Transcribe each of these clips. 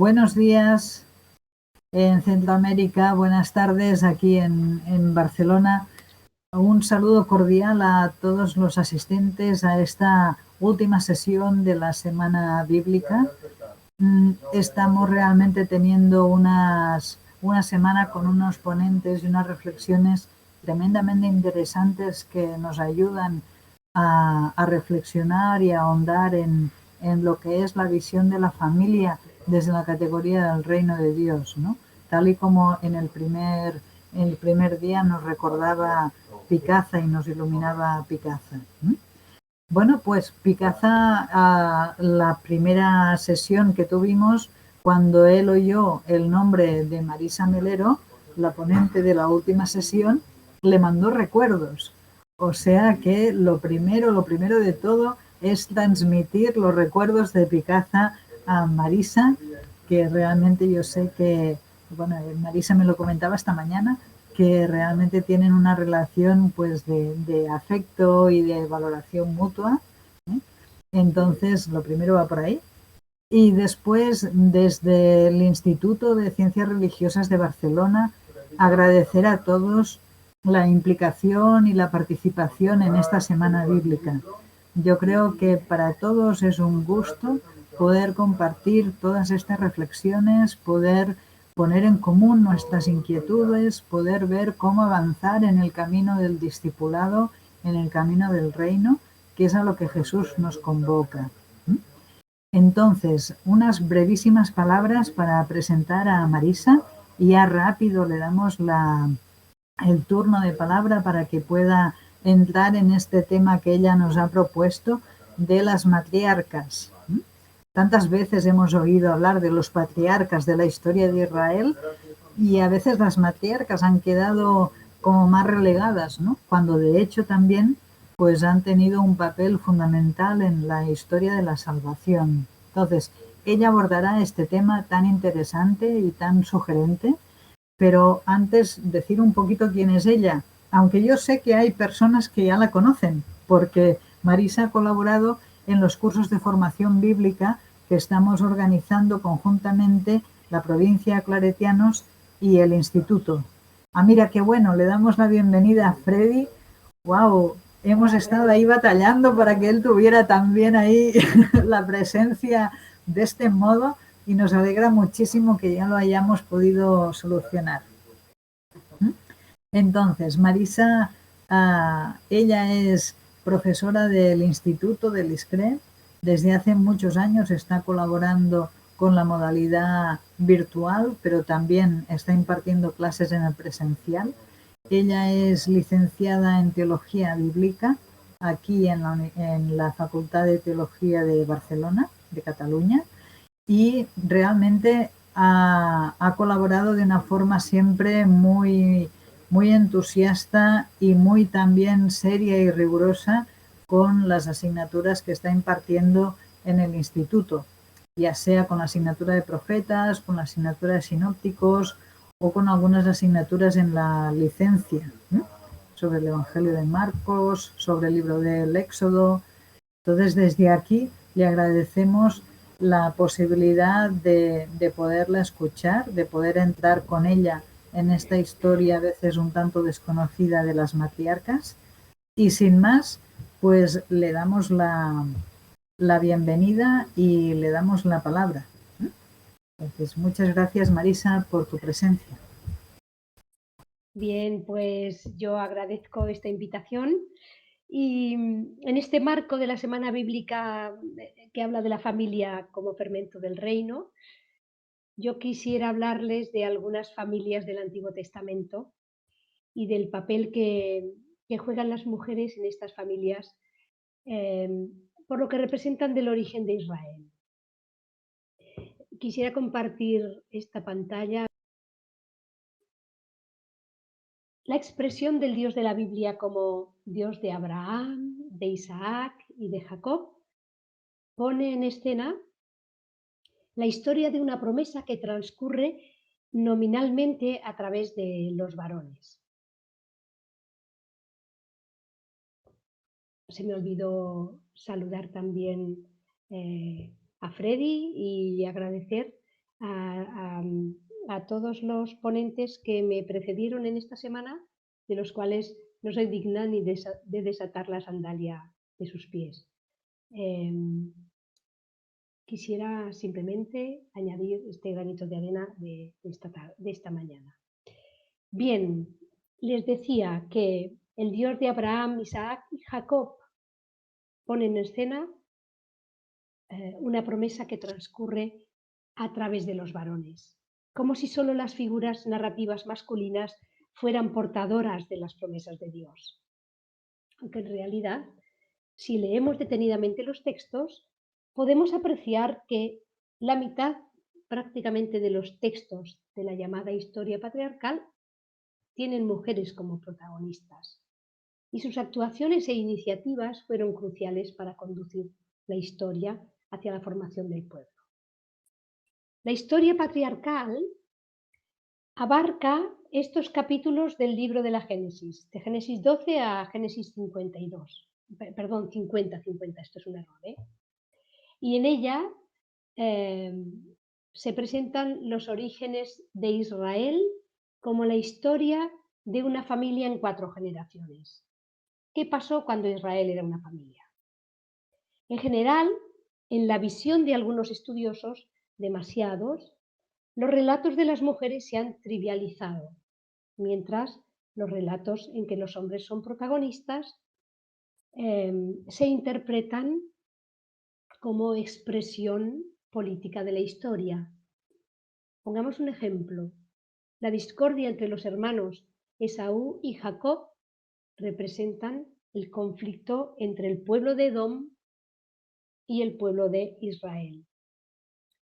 Buenos días en Centroamérica, buenas tardes aquí en Barcelona. Un saludo cordial a todos los asistentes a esta última sesión de la Semana Bíblica. Estamos realmente teniendo una semana con unos ponentes y unas reflexiones tremendamente interesantes que nos ayudan a reflexionar y a ahondar en lo que es la visión de la familia desde la categoría del reino de Dios, ¿no? Tal y como en el primer día nos recordaba Picaza y nos iluminaba Picaza. Bueno, pues Picaza, la primera sesión que tuvimos, cuando él oyó el nombre de Marisa Melero, la ponente de la última sesión, le mandó recuerdos. O sea que lo primero de todo es transmitir los recuerdos de Picaza a Marisa, que realmente yo sé que, bueno, Marisa me lo comentaba esta mañana, que realmente tienen una relación pues de afecto y de valoración mutua. Entonces, lo primero va por ahí. Y después, desde el Instituto de Ciencias Religiosas de Barcelona, agradecer a todos la implicación y la participación en esta Semana Bíblica. Yo creo que para todos es un gusto poder compartir todas estas reflexiones, poder poner en común nuestras inquietudes, poder ver cómo avanzar en el camino del discipulado, en el camino del reino, que es a lo que Jesús nos convoca. Entonces, unas brevísimas palabras para presentar a Marisa y ya rápido le damos el turno de palabra para que pueda entrar en este tema que ella nos ha propuesto de las matriarcas. Tantas veces hemos oído hablar de los patriarcas de la historia de Israel y a veces las matriarcas han quedado como más relegadas, ¿no? Cuando de hecho también pues han tenido un papel fundamental en la historia de la salvación. Entonces, ella abordará este tema tan interesante y tan sugerente, pero antes decir un poquito quién es ella, aunque yo sé que hay personas que ya la conocen, porque Marisa ha colaborado en los cursos de formación bíblica que estamos organizando conjuntamente la provincia de Claretianos y el instituto. Ah, mira qué bueno, le damos la bienvenida a Freddy. Wow, hemos estado ahí batallando para que él tuviera también ahí la presencia de este modo y nos alegra muchísimo que ya lo hayamos podido solucionar. Entonces, Marisa, ella es profesora del Instituto del ISCRE. Desde hace muchos años está colaborando con la modalidad virtual, pero también está impartiendo clases en el presencial. Ella es licenciada en Teología Bíblica aquí en la Facultad de Teología de Barcelona, de Cataluña, y realmente ha colaborado de una forma siempre muy, muy entusiasta y muy también seria y rigurosa con las asignaturas que está impartiendo en el instituto, ya sea con la asignatura de profetas, con la asignatura de sinópticos o con algunas asignaturas en la licencia, ¿no? Sobre el Evangelio de Marcos, sobre el libro del Éxodo. Entonces, desde aquí le agradecemos la posibilidad de poderla escuchar, de poder entrar con ella en esta historia a veces un tanto desconocida de las matriarcas. Y sin más, pues le damos la bienvenida y le damos la palabra. Entonces, muchas gracias, Marisa, por tu presencia. Bien, pues yo agradezco esta invitación y en este marco de la Semana Bíblica que habla de la familia como fermento del reino, yo quisiera hablarles de algunas familias del Antiguo Testamento y del papel que juegan las mujeres en estas familias eh, por lo que representan del origen de Israel. Quisiera compartir esta pantalla. La expresión del Dios de la Biblia como Dios de Abraham, de Isaac y de Jacob pone en escena la historia de una promesa que transcurre nominalmente a través de los varones. Se me olvidó saludar también a Freddy y agradecer a todos los ponentes que me precedieron en esta semana, de los cuales no soy digna ni de desatar la sandalia de sus pies. Quisiera simplemente añadir este granito de arena de esta mañana. Bien, les decía que el Dios de Abraham, Isaac y Jacob pone en escena una promesa que transcurre a través de los varones, como si solo las figuras narrativas masculinas fueran portadoras de las promesas de Dios. Aunque en realidad, si leemos detenidamente los textos, podemos apreciar que la mitad prácticamente de los textos de la llamada historia patriarcal tienen mujeres como protagonistas, y sus actuaciones e iniciativas fueron cruciales para conducir la historia hacia la formación del pueblo. La historia patriarcal abarca estos capítulos del libro de la Génesis, de Génesis 12 a Génesis 52. Perdón, 50, esto es un error, ¿eh? Y en ella se presentan los orígenes de Israel como la historia de una familia en 4 generaciones. ¿Qué pasó cuando Israel era una familia? En general, en la visión de algunos estudiosos, demasiados, los relatos de las mujeres se han trivializado, mientras los relatos en que los hombres son protagonistas se interpretan como expresión política de la historia. Pongamos un ejemplo. La discordia entre los hermanos Esaú y Jacob representan el conflicto entre el pueblo de Edom y el pueblo de Israel.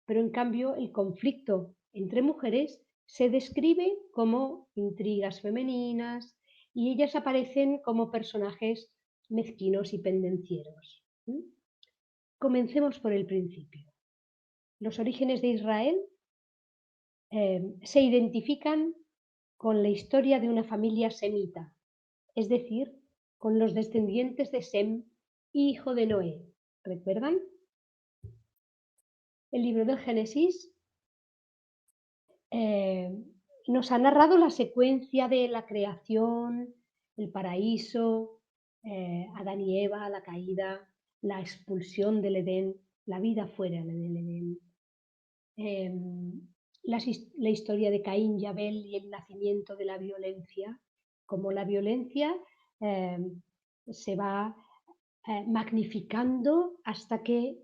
Pero en cambio el conflicto entre mujeres se describe como intrigas femeninas y ellas aparecen como personajes mezquinos y pendencieros. Comencemos por el principio. Los orígenes de Israel se identifican con la historia de una familia semita, es decir, con los descendientes de Sem, hijo de Noé. ¿Recuerdan? El libro del Génesis nos ha narrado la secuencia de la creación, el paraíso, Adán y Eva, la caída, la expulsión del Edén, la vida fuera del Edén, la historia de Caín y Abel y el nacimiento de la violencia, como la violencia se va magnificando hasta que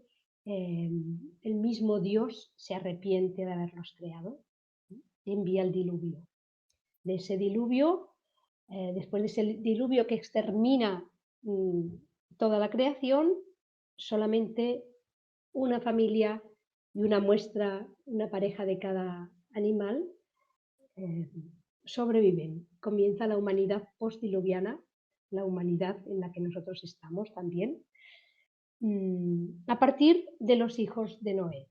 el mismo Dios se arrepiente de haberlos creado y envía el diluvio. De ese diluvio, después de ese diluvio que extermina toda la creación, solamente una familia y una muestra, una pareja de cada animal sobreviven. Comienza la humanidad postdiluviana, la humanidad en la que nosotros estamos también, a partir de los hijos de Noé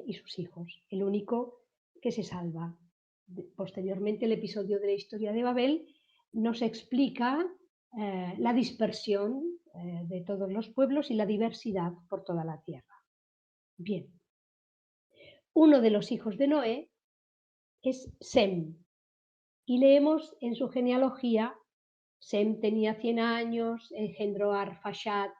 y sus hijos, el único que se salva. Posteriormente, el episodio de la historia de Babel nos explica la dispersión de todos los pueblos y la diversidad por toda la tierra. Bien, uno de los hijos de Noé es Sem, y leemos en su genealogía: Sem tenía 100 años, engendró a Arfaxad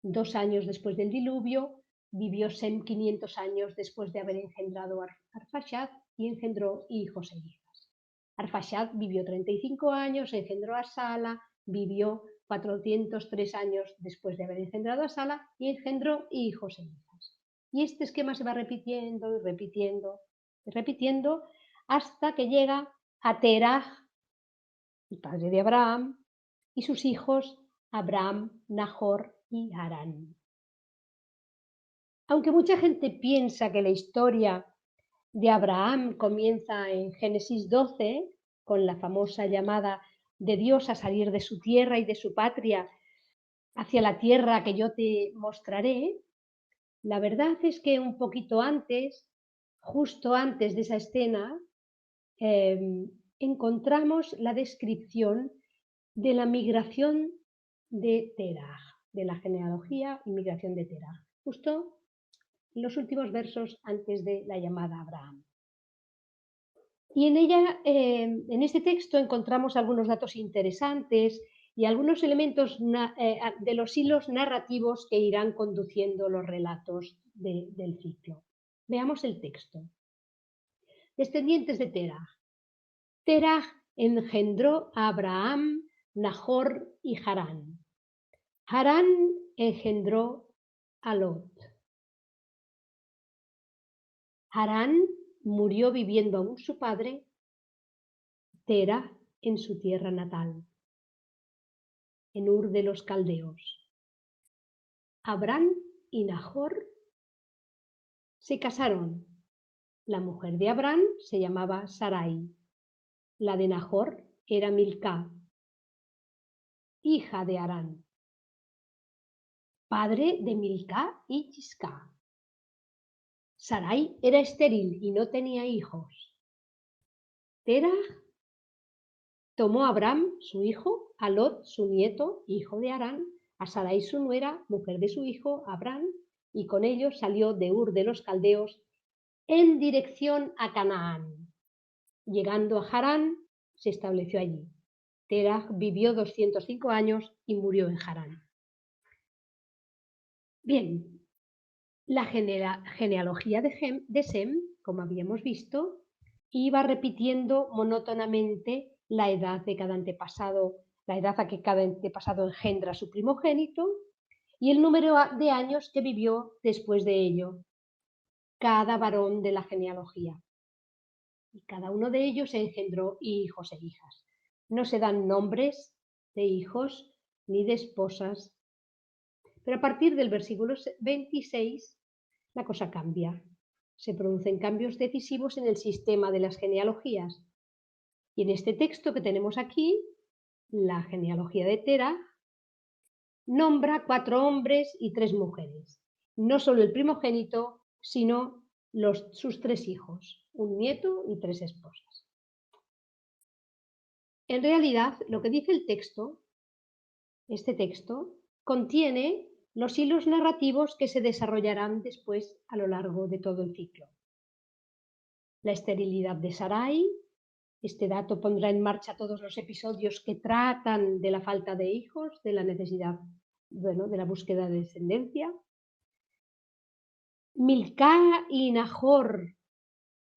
2 años después del diluvio, vivió Sem 500 años después de haber engendrado a Arfaxad y engendró hijos e hijas. Arfaxad vivió 35 años, engendró a Sala, vivió 403 años después de haber engendrado a Sala y engendró hijos e hijas. Y este esquema se va repitiendo y repitiendo y repitiendo hasta que llega a Teraj, el padre de Abraham, y sus hijos Abraham, Nahor y Harán. Aunque mucha gente piensa que la historia de Abraham comienza en Génesis 12, con la famosa llamada de Dios a salir de su tierra y de su patria hacia la tierra que yo te mostraré, la verdad es que un poquito antes, justo antes de esa escena, encontramos la descripción de la migración de Teraj, de la genealogía y migración de Teraj. Justo en los últimos versos antes de la llamada a Abraham. Y en ella, en este texto encontramos algunos datos interesantes y algunos elementos de los hilos narrativos que irán conduciendo los relatos del ciclo. Veamos el texto. Descendientes de Terah. Terah engendró a Abraham, Nahor y Harán. Harán engendró a Lot. Harán murió viviendo aún su padre, Terah, en su tierra natal, en Ur de los Caldeos. Abraham y Nahor se casaron. La mujer de Abraham se llamaba Sarai. La de Nahor era Milcá, hija de Harán, padre de Milcá y Yiscá. Sarai era estéril y no tenía hijos. Terah tomó a Abraham, su hijo, a Lot, su nieto, hijo de Harán, a Sarai, su nuera, mujer de su hijo, Abraham, y con ellos salió de Ur de los Caldeos en dirección a Canaán. Llegando a Harán, se estableció allí. Terah vivió 205 años y murió en Harán. Bien, la genealogía de Sem, como habíamos visto, iba repitiendo monótonamente la edad de cada antepasado, la edad a que cada antepasado engendra a su primogénito y el número de años que vivió después de ello cada varón de la genealogía. Y cada uno de ellos engendró hijos e hijas. No se dan nombres de hijos ni de esposas. Pero a partir del versículo 26, la cosa cambia. Se producen cambios decisivos en el sistema de las genealogías. Y en este texto que tenemos aquí, la genealogía de Terah nombra 4 hombres y 3 mujeres. No solo el primogénito, sino sus 3 hijos, un nieto y 3 esposas. En realidad, lo que dice el texto, este texto, contiene los hilos narrativos que se desarrollarán después a lo largo de todo el ciclo. La esterilidad de Sarai, este dato pondrá en marcha todos los episodios que tratan de la falta de hijos, de la necesidad, de la búsqueda de descendencia. Milcá y Nahor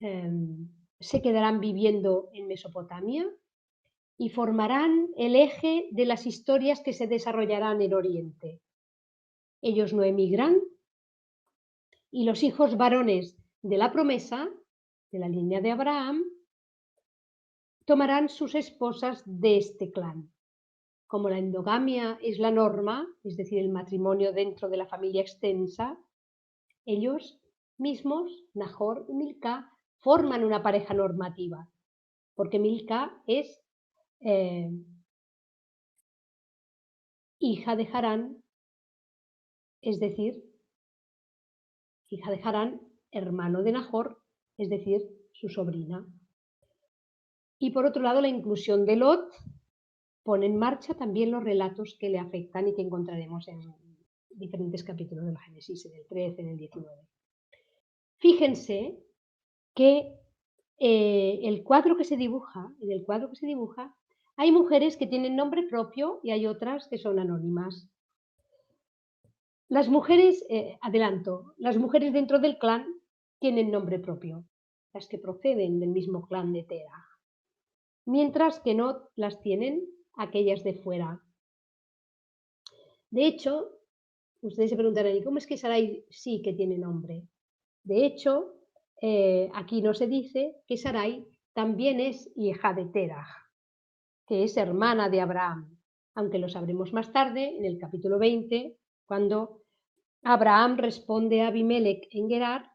se quedarán viviendo en Mesopotamia y formarán el eje de las historias que se desarrollarán en Oriente. Ellos no emigran y los hijos varones de la promesa, de la línea de Abraham, tomarán sus esposas de este clan. Como la endogamia es la norma, es decir, el matrimonio dentro de la familia extensa, ellos mismos, Nahor y Milcá, forman una pareja normativa, porque Milcá es hija de Harán, es decir, hija de Harán, hermano de Nahor, es decir, su sobrina. Y por otro lado, la inclusión de Lot pone en marcha también los relatos que le afectan y que encontraremos en diferentes capítulos de la Génesis, en el 13, en el 19. Fíjense que en el cuadro que se dibuja, hay mujeres que tienen nombre propio y hay otras que son anónimas. Las mujeres, las mujeres dentro del clan tienen nombre propio, las que proceden del mismo clan de Terah, mientras que no las tienen aquellas de fuera. De hecho, ustedes se preguntarán, ¿y cómo es que Sarai sí que tiene nombre? De hecho, aquí no se dice que Sarai también es hija de Terah, que es hermana de Abraham, aunque lo sabremos más tarde, en el capítulo 20, cuando Abraham responde a Abimelech en Gerar,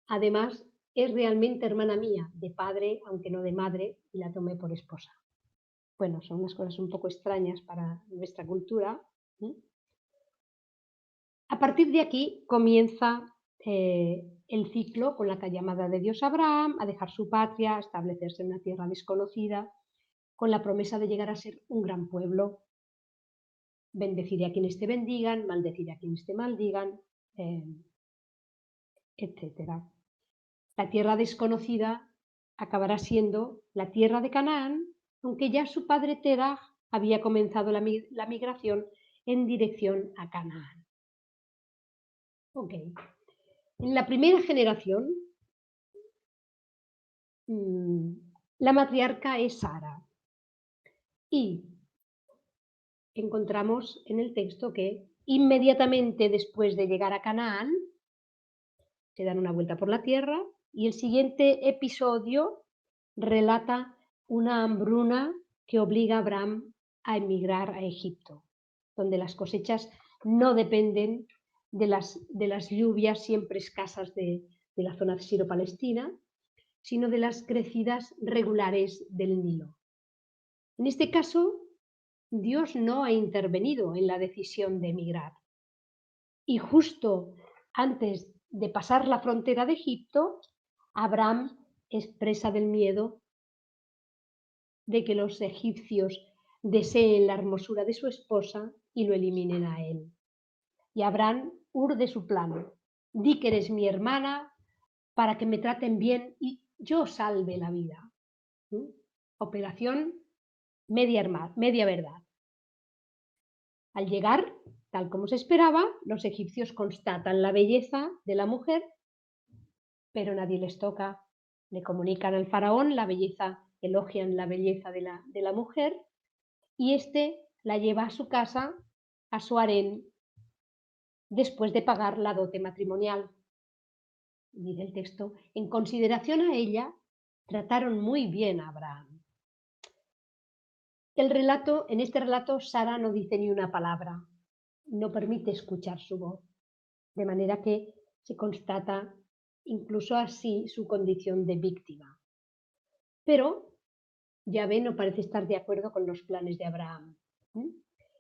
además es realmente hermana mía, de padre, aunque no de madre, y la tomé por esposa. Bueno, son unas cosas un poco extrañas para nuestra cultura. A partir de aquí comienza el ciclo con la llamada de Dios a Abraham a dejar su patria, a establecerse en una tierra desconocida, con la promesa de llegar a ser un gran pueblo. Bendeciré a quienes te bendigan, maldeciré a quienes te maldigan. etc. La tierra desconocida acabará siendo la tierra de Canaán, aunque ya su padre Terah había comenzado la migración en dirección a Canaán. Ok. En la primera generación, la matriarca es Sara. Y encontramos en el texto que inmediatamente después de llegar a Canaán, se dan una vuelta por la tierra y el siguiente episodio relata una hambruna que obliga a Abraham a emigrar a Egipto, donde las cosechas no dependen de las lluvias siempre escasas de la zona siro-palestina, sino de las crecidas regulares del Nilo. En este caso, Dios no ha intervenido en la decisión de emigrar. Y justo antes de pasar la frontera de Egipto, Abraham expresa del miedo de que los egipcios deseen la hermosura de su esposa y lo eliminen a él. Y Abraham urde su plan. Di que eres mi hermana para que me traten bien y yo salve la vida. Operación media verdad. Al llegar, tal como se esperaba, los egipcios constatan la belleza de la mujer, pero nadie les toca. Le comunican al faraón la belleza, elogian la belleza de la mujer, y éste la lleva a su casa, a su harén, después de pagar la dote matrimonial. Dice el texto, en consideración a ella, trataron muy bien a Abraham. En este relato, Sara no dice ni una palabra, no permite escuchar su voz, de manera que se constata incluso así su condición de víctima. Pero Yahvé no parece estar de acuerdo con los planes de Abraham.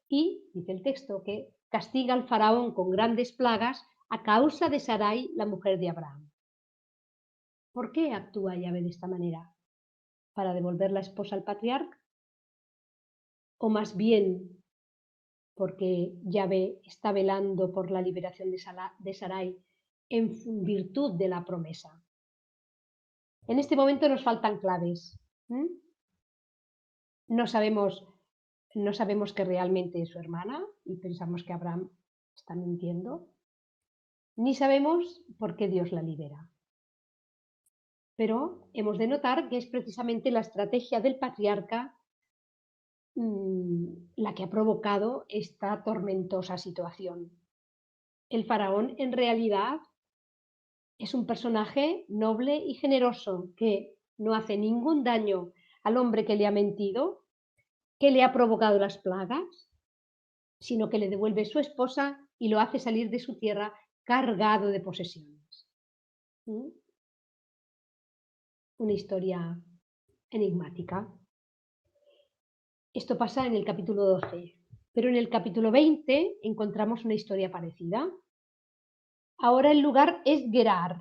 Y dice el texto que castiga al faraón con grandes plagas a causa de Sarai, la mujer de Abraham. ¿Por qué actúa Yahvé de esta manera? ¿Para devolver la esposa al patriarca? ¿O más bien porque Yahvé está velando por la liberación de Sarai en virtud de la promesa? En este momento nos faltan claves. No sabemos que realmente es su hermana y pensamos que Abraham está mintiendo, ni sabemos por qué Dios la libera. Pero hemos de notar que es precisamente la estrategia del patriarca la que ha provocado esta tormentosa situación. El faraón en realidad es un personaje noble y generoso que no hace ningún daño al hombre que le ha mentido, que le ha provocado las plagas, sino que le devuelve su esposa y lo hace salir de su tierra cargado de posesiones. Una historia enigmática. Esto pasa en el capítulo 12, pero en el capítulo 20 encontramos una historia parecida. Ahora el lugar es Gerar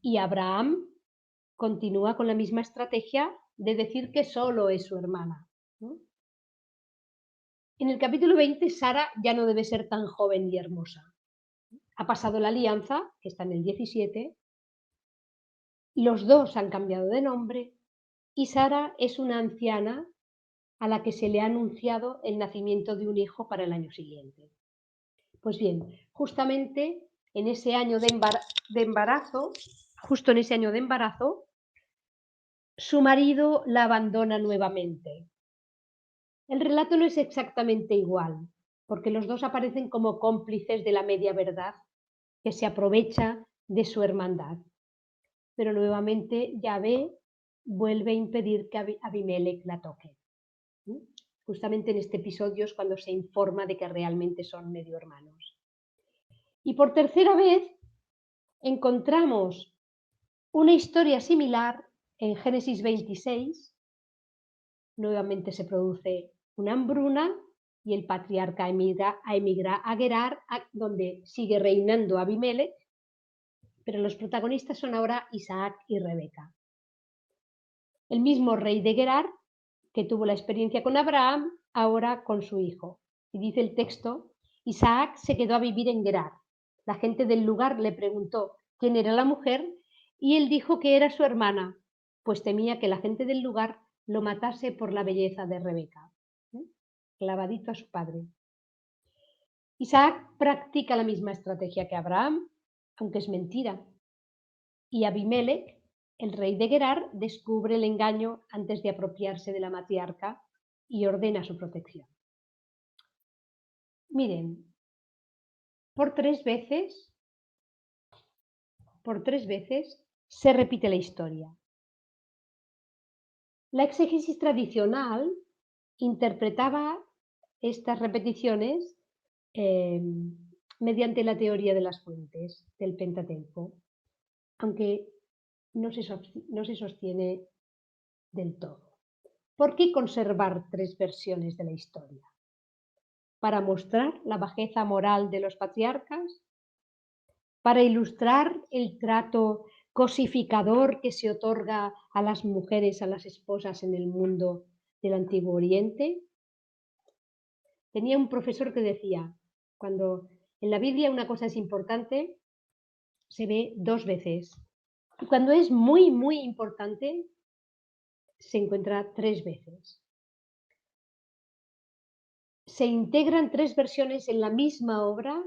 y Abraham continúa con la misma estrategia de decir que solo es su hermana. En el capítulo 20, Sara ya no debe ser tan joven y hermosa. Ha pasado la alianza, que está en el 17, los dos han cambiado de nombre y Sara es una anciana a la que se le ha anunciado el nacimiento de un hijo para el año siguiente. Pues bien, justamente en ese año de embarazo, su marido la abandona nuevamente. El relato no es exactamente igual, porque los dos aparecen como cómplices de la media verdad que se aprovecha de su hermandad. Pero nuevamente Yahvé vuelve a impedir que Abimelech la toque. Justamente en este episodio es cuando se informa de que realmente son medio hermanos. Y por tercera vez encontramos una historia similar en Génesis 26. Nuevamente se produce una hambruna y el patriarca emigra a Gerar, donde sigue reinando Abimelech, pero los protagonistas son ahora Isaac y Rebeca. El mismo rey de Gerar, que tuvo la experiencia con Abraham, ahora con su hijo. Y dice el texto, Isaac se quedó a vivir en Gerar. La gente del lugar le preguntó, quién era la mujer y él dijo que era su hermana, pues temía que la gente del lugar lo matase por la belleza de Rebeca. ¿Eh? Clavadito a su padre. Isaac practica la misma estrategia que Abraham, aunque es mentira. Y Abimelech, el rey de Gerar, descubre el engaño antes de apropiarse de la matriarca y ordena su protección. Miren, por tres veces se repite la historia. La exégesis tradicional interpretaba estas repeticiones mediante la teoría de las fuentes del Pentateuco, aunque no se sostiene del todo. ¿Por qué conservar tres versiones de la historia? ¿Para mostrar la bajeza moral de los patriarcas? ¿Para ilustrar el trato cosificador que se otorga a las mujeres, a las esposas en el mundo del Antiguo Oriente? Tenía un profesor que decía, cuando en la Biblia una cosa es importante, se ve dos veces. Y cuando es muy, muy importante, se encuentra tres veces. Se integran tres versiones en la misma obra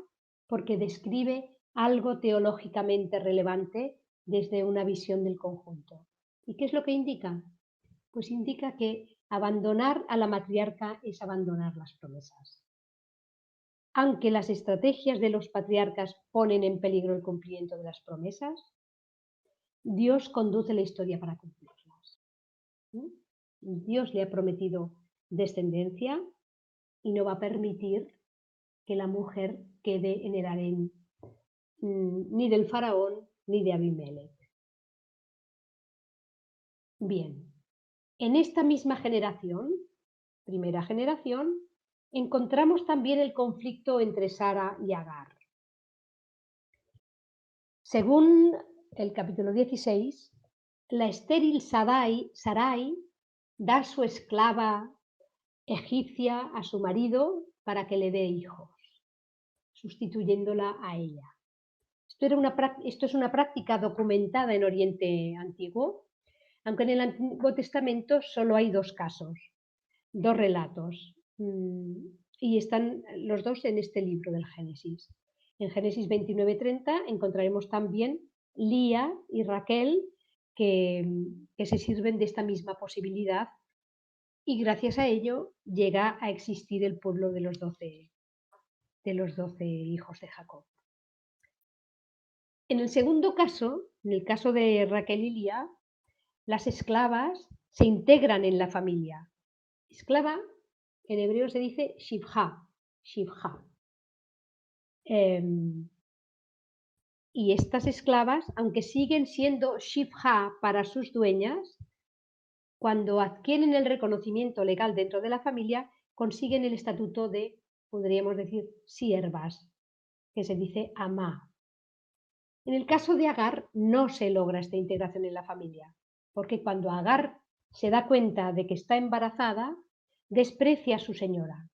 porque describe algo teológicamente relevante desde una visión del conjunto. ¿Y qué es lo que indica? Pues indica que abandonar a la matriarca es abandonar las promesas. Aunque las estrategias de los patriarcas ponen en peligro el cumplimiento de las promesas, Dios conduce la historia para cumplirlas. Dios le ha prometido descendencia y no va a permitir que la mujer quede en el harén ni del faraón ni de Abimelech. Bien, en esta misma generación, primera generación, encontramos también el conflicto entre Sara y Agar. Según el capítulo 16, la estéril Sarai da su esclava egipcia a su marido para que le dé hijos, sustituyéndola a ella. Esto es una práctica documentada en Oriente Antiguo, aunque en el Antiguo Testamento solo hay dos casos, dos relatos, y están los dos en este libro del Génesis. En Génesis 29:30 encontraremos también Lía y Raquel que se sirven de esta misma posibilidad y gracias a ello llega a existir el pueblo de los 12 hijos de Jacob. En el segundo caso, en el caso de Raquel y Lía, las esclavas se integran en la familia. Esclava, en hebreo se dice shivha. Y estas esclavas, aunque siguen siendo shivha para sus dueñas, cuando adquieren el reconocimiento legal dentro de la familia, consiguen el estatuto de, podríamos decir, siervas, que se dice amá. En el caso de Agar no se logra esta integración en la familia, porque cuando Agar se da cuenta de que está embarazada, desprecia a su señora,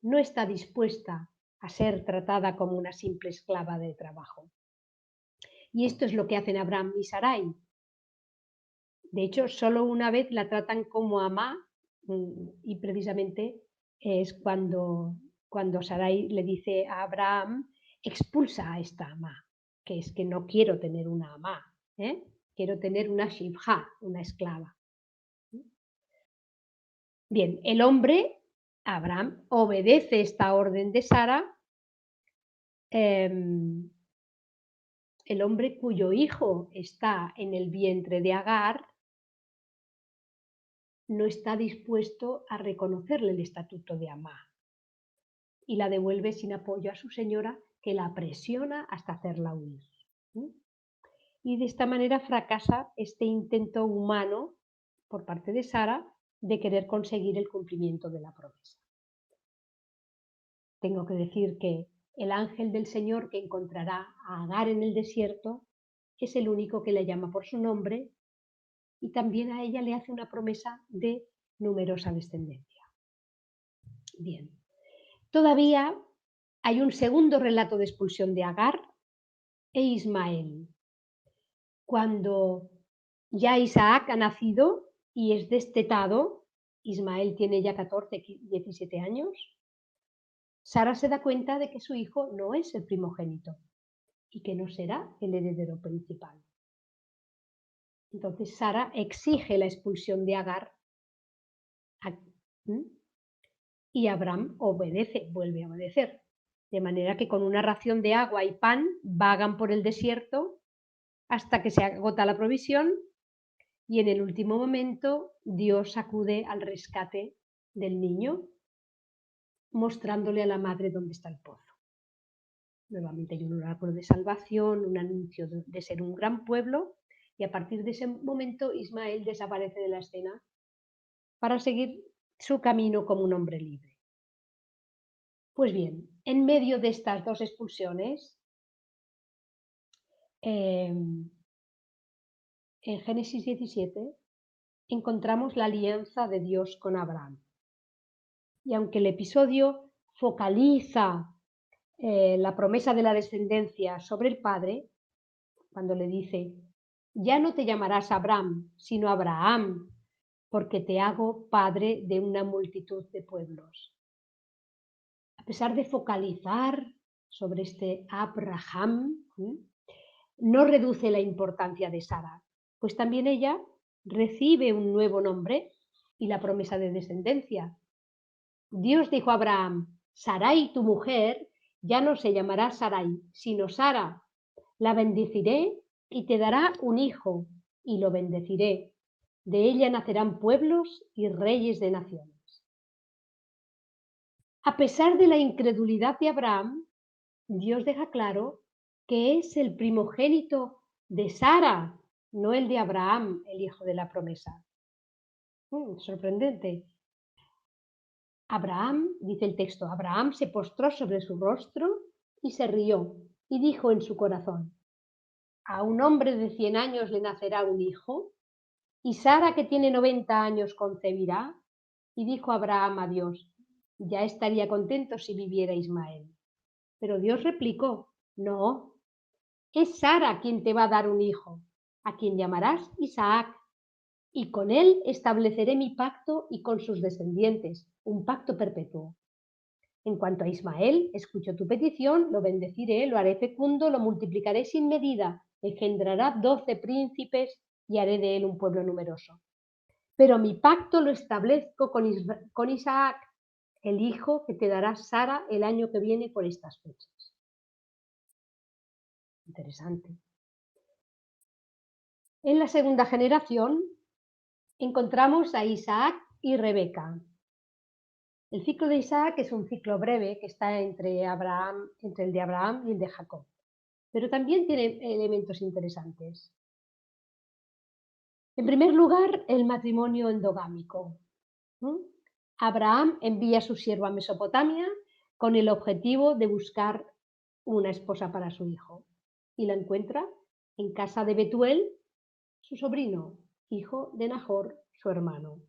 no está dispuesta a ser tratada como una simple esclava de trabajo. Y esto es lo que hacen Abraham y Sarai. De hecho, solo una vez la tratan como amá y precisamente es cuando Sarai le dice a Abraham, expulsa a esta amá, que es que no quiero tener una amá, quiero tener una shivha, una esclava. Bien, el hombre, Abraham, obedece esta orden de Sara, el hombre cuyo hijo está en el vientre de Agar no está dispuesto a reconocerle el estatuto de amá y la devuelve sin apoyo a su señora, que la presiona hasta hacerla huir. Y de esta manera fracasa este intento humano por parte de Sara de querer conseguir el cumplimiento de la promesa. Tengo que decir que el ángel del Señor que encontrará a Agar en el desierto es el único que la llama por su nombre y también a ella le hace una promesa de numerosa descendencia. Bien, todavía hay un segundo relato de expulsión de Agar e Ismael. Cuando ya Isaac ha nacido y es destetado, Ismael tiene ya 14, 17 años, Sara se da cuenta de que su hijo no es el primogénito y que no será el heredero principal. Entonces Sara exige la expulsión de Agar y Abraham obedece, vuelve a obedecer. De manera que con una ración de agua y pan vagan por el desierto hasta que se agota la provisión y en el último momento Dios acude al rescate del niño, mostrándole a la madre dónde está el pozo. Nuevamente hay un oráculo de salvación, un anuncio de ser un gran pueblo, y a partir de ese momento Ismael desaparece de la escena para seguir su camino como un hombre libre. Pues bien, en medio de estas dos expulsiones, en Génesis 17 encontramos la alianza de Dios con Abraham. Y aunque el episodio focaliza la promesa de la descendencia sobre el padre, cuando le dice, ya no te llamarás Abraham, sino Abraham, porque te hago padre de una multitud de pueblos. A pesar de focalizar sobre este Abraham, no reduce la importancia de Sara, pues también ella recibe un nuevo nombre y la promesa de descendencia. Dios dijo a Abraham, Sarai, tu mujer, ya no se llamará Sarai, sino Sara. La bendeciré y te dará un hijo, y lo bendeciré. De ella nacerán pueblos y reyes de naciones. A pesar de la incredulidad de Abraham, Dios deja claro que es el primogénito de Sara, no el de Abraham, el hijo de la promesa. Sorprendente. Abraham, dice el texto, Abraham se postró sobre su rostro y se rió y dijo en su corazón, a un hombre de 100 años le nacerá un hijo y Sara que tiene 90 años concebirá. Y dijo Abraham a Dios, ya estaría contento si viviera Ismael. Pero Dios replicó, no, es Sara quien te va a dar un hijo, a quien llamarás Isaac, y con él estableceré mi pacto y con sus descendientes, un pacto perpetuo. En cuanto a Ismael, escucho tu petición, lo bendeciré, lo haré fecundo, lo multiplicaré sin medida, engendrará 12 príncipes y haré de él un pueblo numeroso. Pero mi pacto lo establezco con Isaac, el hijo que te dará Sara el año que viene por estas fechas. Interesante. En la segunda generación encontramos a Isaac y Rebeca. El ciclo de Isaac es un ciclo breve que está entre el de Abraham y el de Jacob, pero también tiene elementos interesantes. En primer lugar, el matrimonio endogámico. Abraham envía a su siervo a Mesopotamia con el objetivo de buscar una esposa para su hijo y la encuentra en casa de Betuel, su sobrino, hijo de Nahor, su hermano.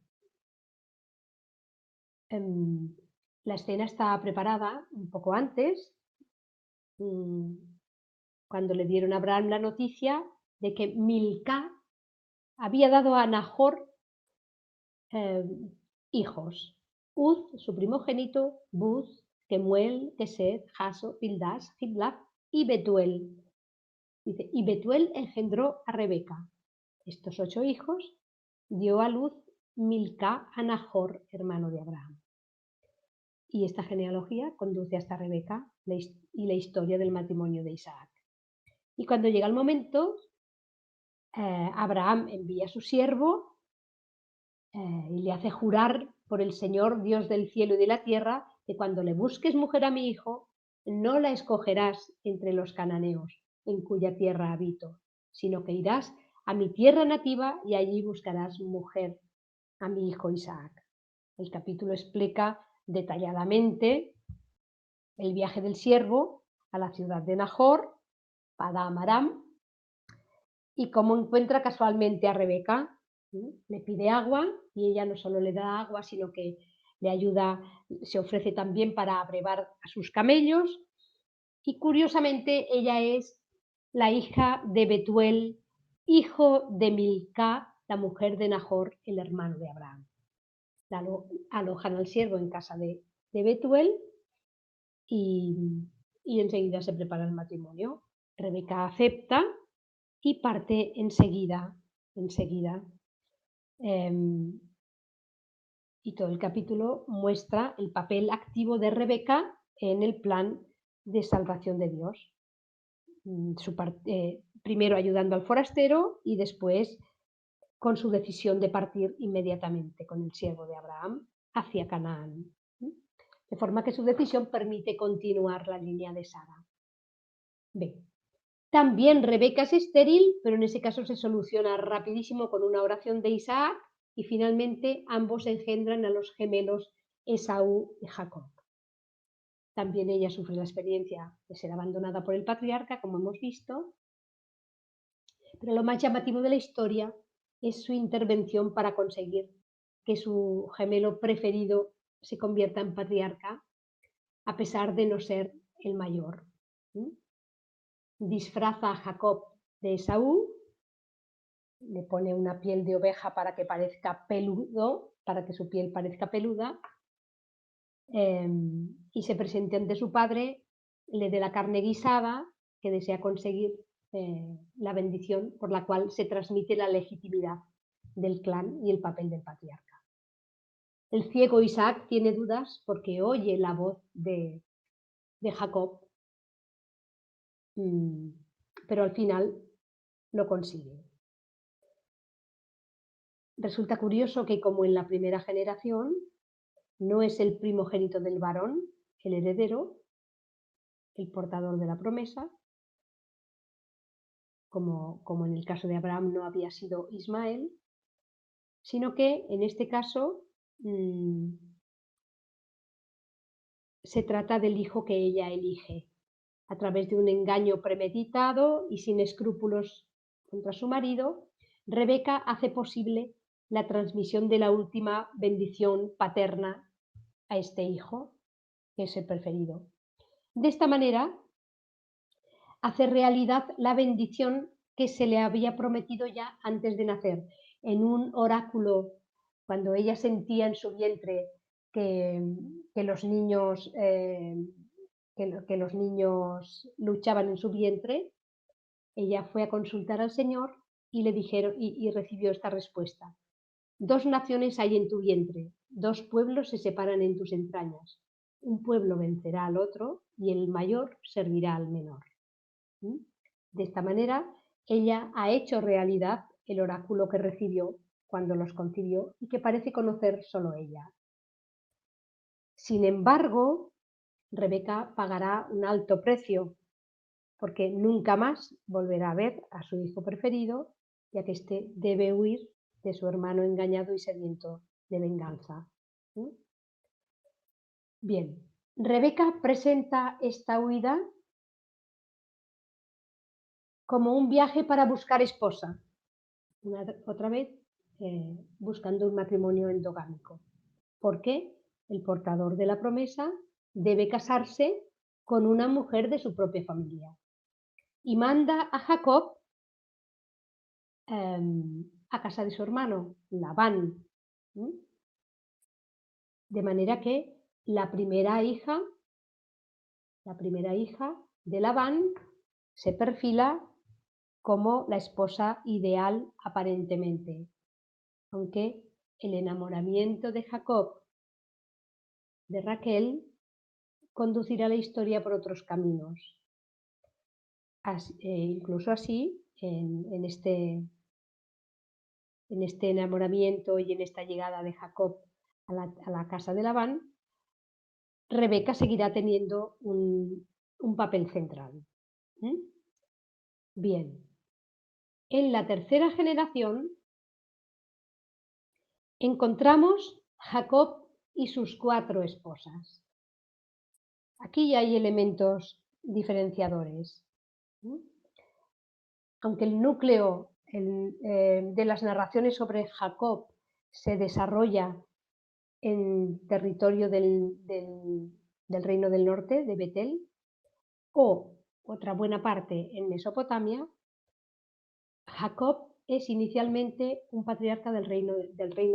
La escena está preparada un poco antes, cuando le dieron a Abraham la noticia de que Milcá había dado a Nahor hijos. Uz, su primogénito, Buz, Kemuel, Kesed, Jaso, Pildas, Giblaf y Betuel. Dice, y Betuel engendró a Rebeca. Estos 8 hijos dio a luz Milcá a Nahor, hermano de Abraham. Y esta genealogía conduce hasta Rebeca y la historia del matrimonio de Isaac. Y cuando llega el momento, Abraham envía a su siervo y le hace jurar por el Señor, Dios del cielo y de la tierra, que cuando le busques mujer a mi hijo, no la escogerás entre los cananeos, en cuya tierra habito, sino que irás a mi tierra nativa y allí buscarás mujer a mi hijo Isaac. El capítulo explica detalladamente el viaje del siervo a la ciudad de Nahor, Padam Aram, y cómo encuentra casualmente a Rebeca. Le pide agua y ella no solo le da agua, sino que le ayuda, se ofrece también para abrevar a sus camellos. Y curiosamente ella es la hija de Betuel, hijo de Milcá, la mujer de Nahor, el hermano de Abraham. Alojan al siervo en casa de Betuel y enseguida se prepara el matrimonio. Rebeca acepta y parte enseguida. em, y todo el capítulo muestra el papel activo de Rebeca en el plan de salvación de Dios. Primero ayudando al forastero y después con su decisión de partir inmediatamente con el siervo de Abraham hacia Canaán. De forma que su decisión permite continuar la línea de Sara. B. También Rebeca es estéril, pero en ese caso se soluciona rapidísimo con una oración de Isaac y finalmente ambos engendran a los gemelos Esaú y Jacob. También ella sufre la experiencia de ser abandonada por el patriarca, como hemos visto, pero lo más llamativo de la historia es su intervención para conseguir que su gemelo preferido se convierta en patriarca, a pesar de no ser el mayor. Disfraza a Jacob de Esaú, le pone una piel de oveja para que parezca peludo, para que su piel parezca peluda, y se presente ante su padre, le dé la carne guisada, que desea conseguir la bendición por la cual se transmite la legitimidad del clan y el papel del patriarca. El ciego Isaac tiene dudas porque oye la voz de Jacob, pero al final lo consigue. Resulta curioso que, como en la primera generación, no es el primogénito del varón, el heredero, el portador de la promesa, como en el caso de Abraham no había sido Ismael, sino que en este caso se trata del hijo que ella elige. A través de un engaño premeditado y sin escrúpulos contra su marido, Rebeca hace posible la transmisión de la última bendición paterna a este hijo, que es el preferido. De esta manera, hace realidad la bendición que se le había prometido ya antes de nacer. En un oráculo, cuando ella sentía en su vientre que los niños luchaban en su vientre, ella fue a consultar al Señor y le dijeron y recibió esta respuesta: 2 naciones hay en tu vientre, 2 pueblos se separan en tus entrañas. Un pueblo vencerá al otro y el mayor servirá al menor. De esta manera, ella ha hecho realidad el oráculo que recibió cuando los concibió y que parece conocer solo ella. Sin embargo, Rebeca pagará un alto precio, porque nunca más volverá a ver a su hijo preferido, ya que éste debe huir de su hermano engañado y sediento de venganza. Bien, Rebeca presenta esta huida como un viaje para buscar esposa, otra vez buscando un matrimonio endogámico, porque el portador de la promesa debe casarse con una mujer de su propia familia y manda a Jacob a casa de su hermano, Labán. De manera que la primera hija de Labán se perfila como la esposa ideal aparentemente, aunque el enamoramiento de Jacob de Raquel conducirá la historia por otros caminos. Incluso así, en este enamoramiento y en esta llegada de Jacob a la casa de Labán, Rebeca seguirá teniendo un papel central. Bien, en la tercera generación encontramos Jacob y sus 4 esposas. Aquí hay elementos diferenciadores. Aunque el núcleo de las narraciones sobre Jacob se desarrolla en territorio del Reino del Norte, de Betel, o otra buena parte en Mesopotamia, Jacob es inicialmente un patriarca del reino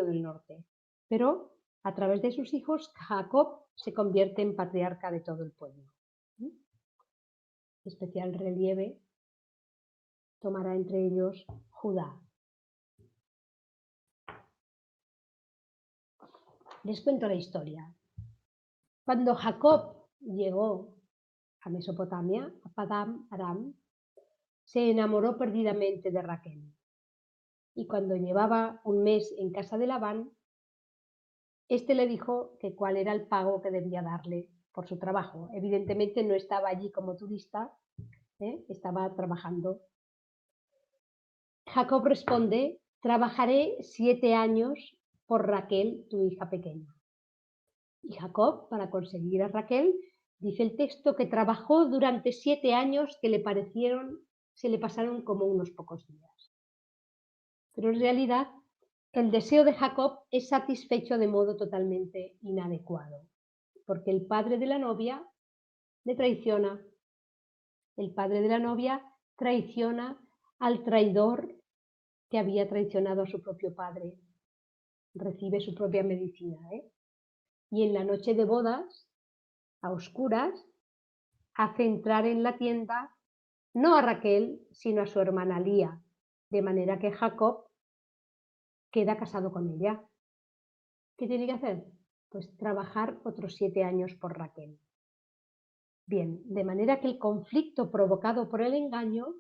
del norte, pero a través de sus hijos, Jacob se convierte en patriarca de todo el pueblo. Especial relieve tomará entre ellos Judá. Les cuento la historia. Cuando Jacob llegó a Mesopotamia, a Padán Aram, se enamoró perdidamente de Raquel. Y cuando llevaba un mes en casa de Labán, este le dijo que cuál era el pago que debía darle por su trabajo. Evidentemente no estaba allí como turista, estaba trabajando. Jacob responde: trabajaré 7 años por Raquel, tu hija pequeña. Y Jacob, para conseguir a Raquel, dice el texto que trabajó durante 7 años que se le pasaron como unos pocos días. Pero en realidad el deseo de Jacob es satisfecho de modo totalmente inadecuado, porque el padre de la novia le traiciona. El padre de la novia traiciona al traidor que había traicionado a su propio padre. Recibe su propia medicina. Y en la noche de bodas, a oscuras, hace entrar en la tienda no a Raquel, sino a su hermana Lía, de manera que Jacob queda casado con ella. ¿Qué tiene que hacer? Pues trabajar otros 7 años por Raquel. Bien, de manera que el conflicto provocado por el engaño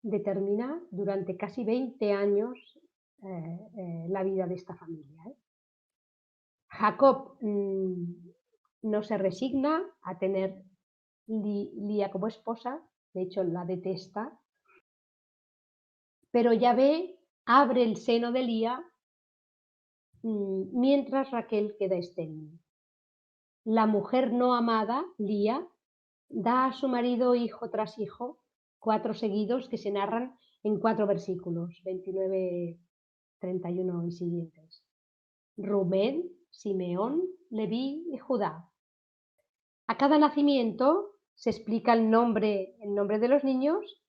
determina durante casi 20 años la vida de esta familia. Jacob no se resigna a tener Lía como esposa, de hecho la detesta, pero Yahvé abre el seno de Lía mientras Raquel queda estéril. La mujer no amada, Lía, da a su marido hijo tras hijo, 4 seguidos que se narran en 4 versículos, 29, 31 y siguientes. Rubén, Simeón, Leví y Judá. A cada nacimiento se explica el nombre de los niños.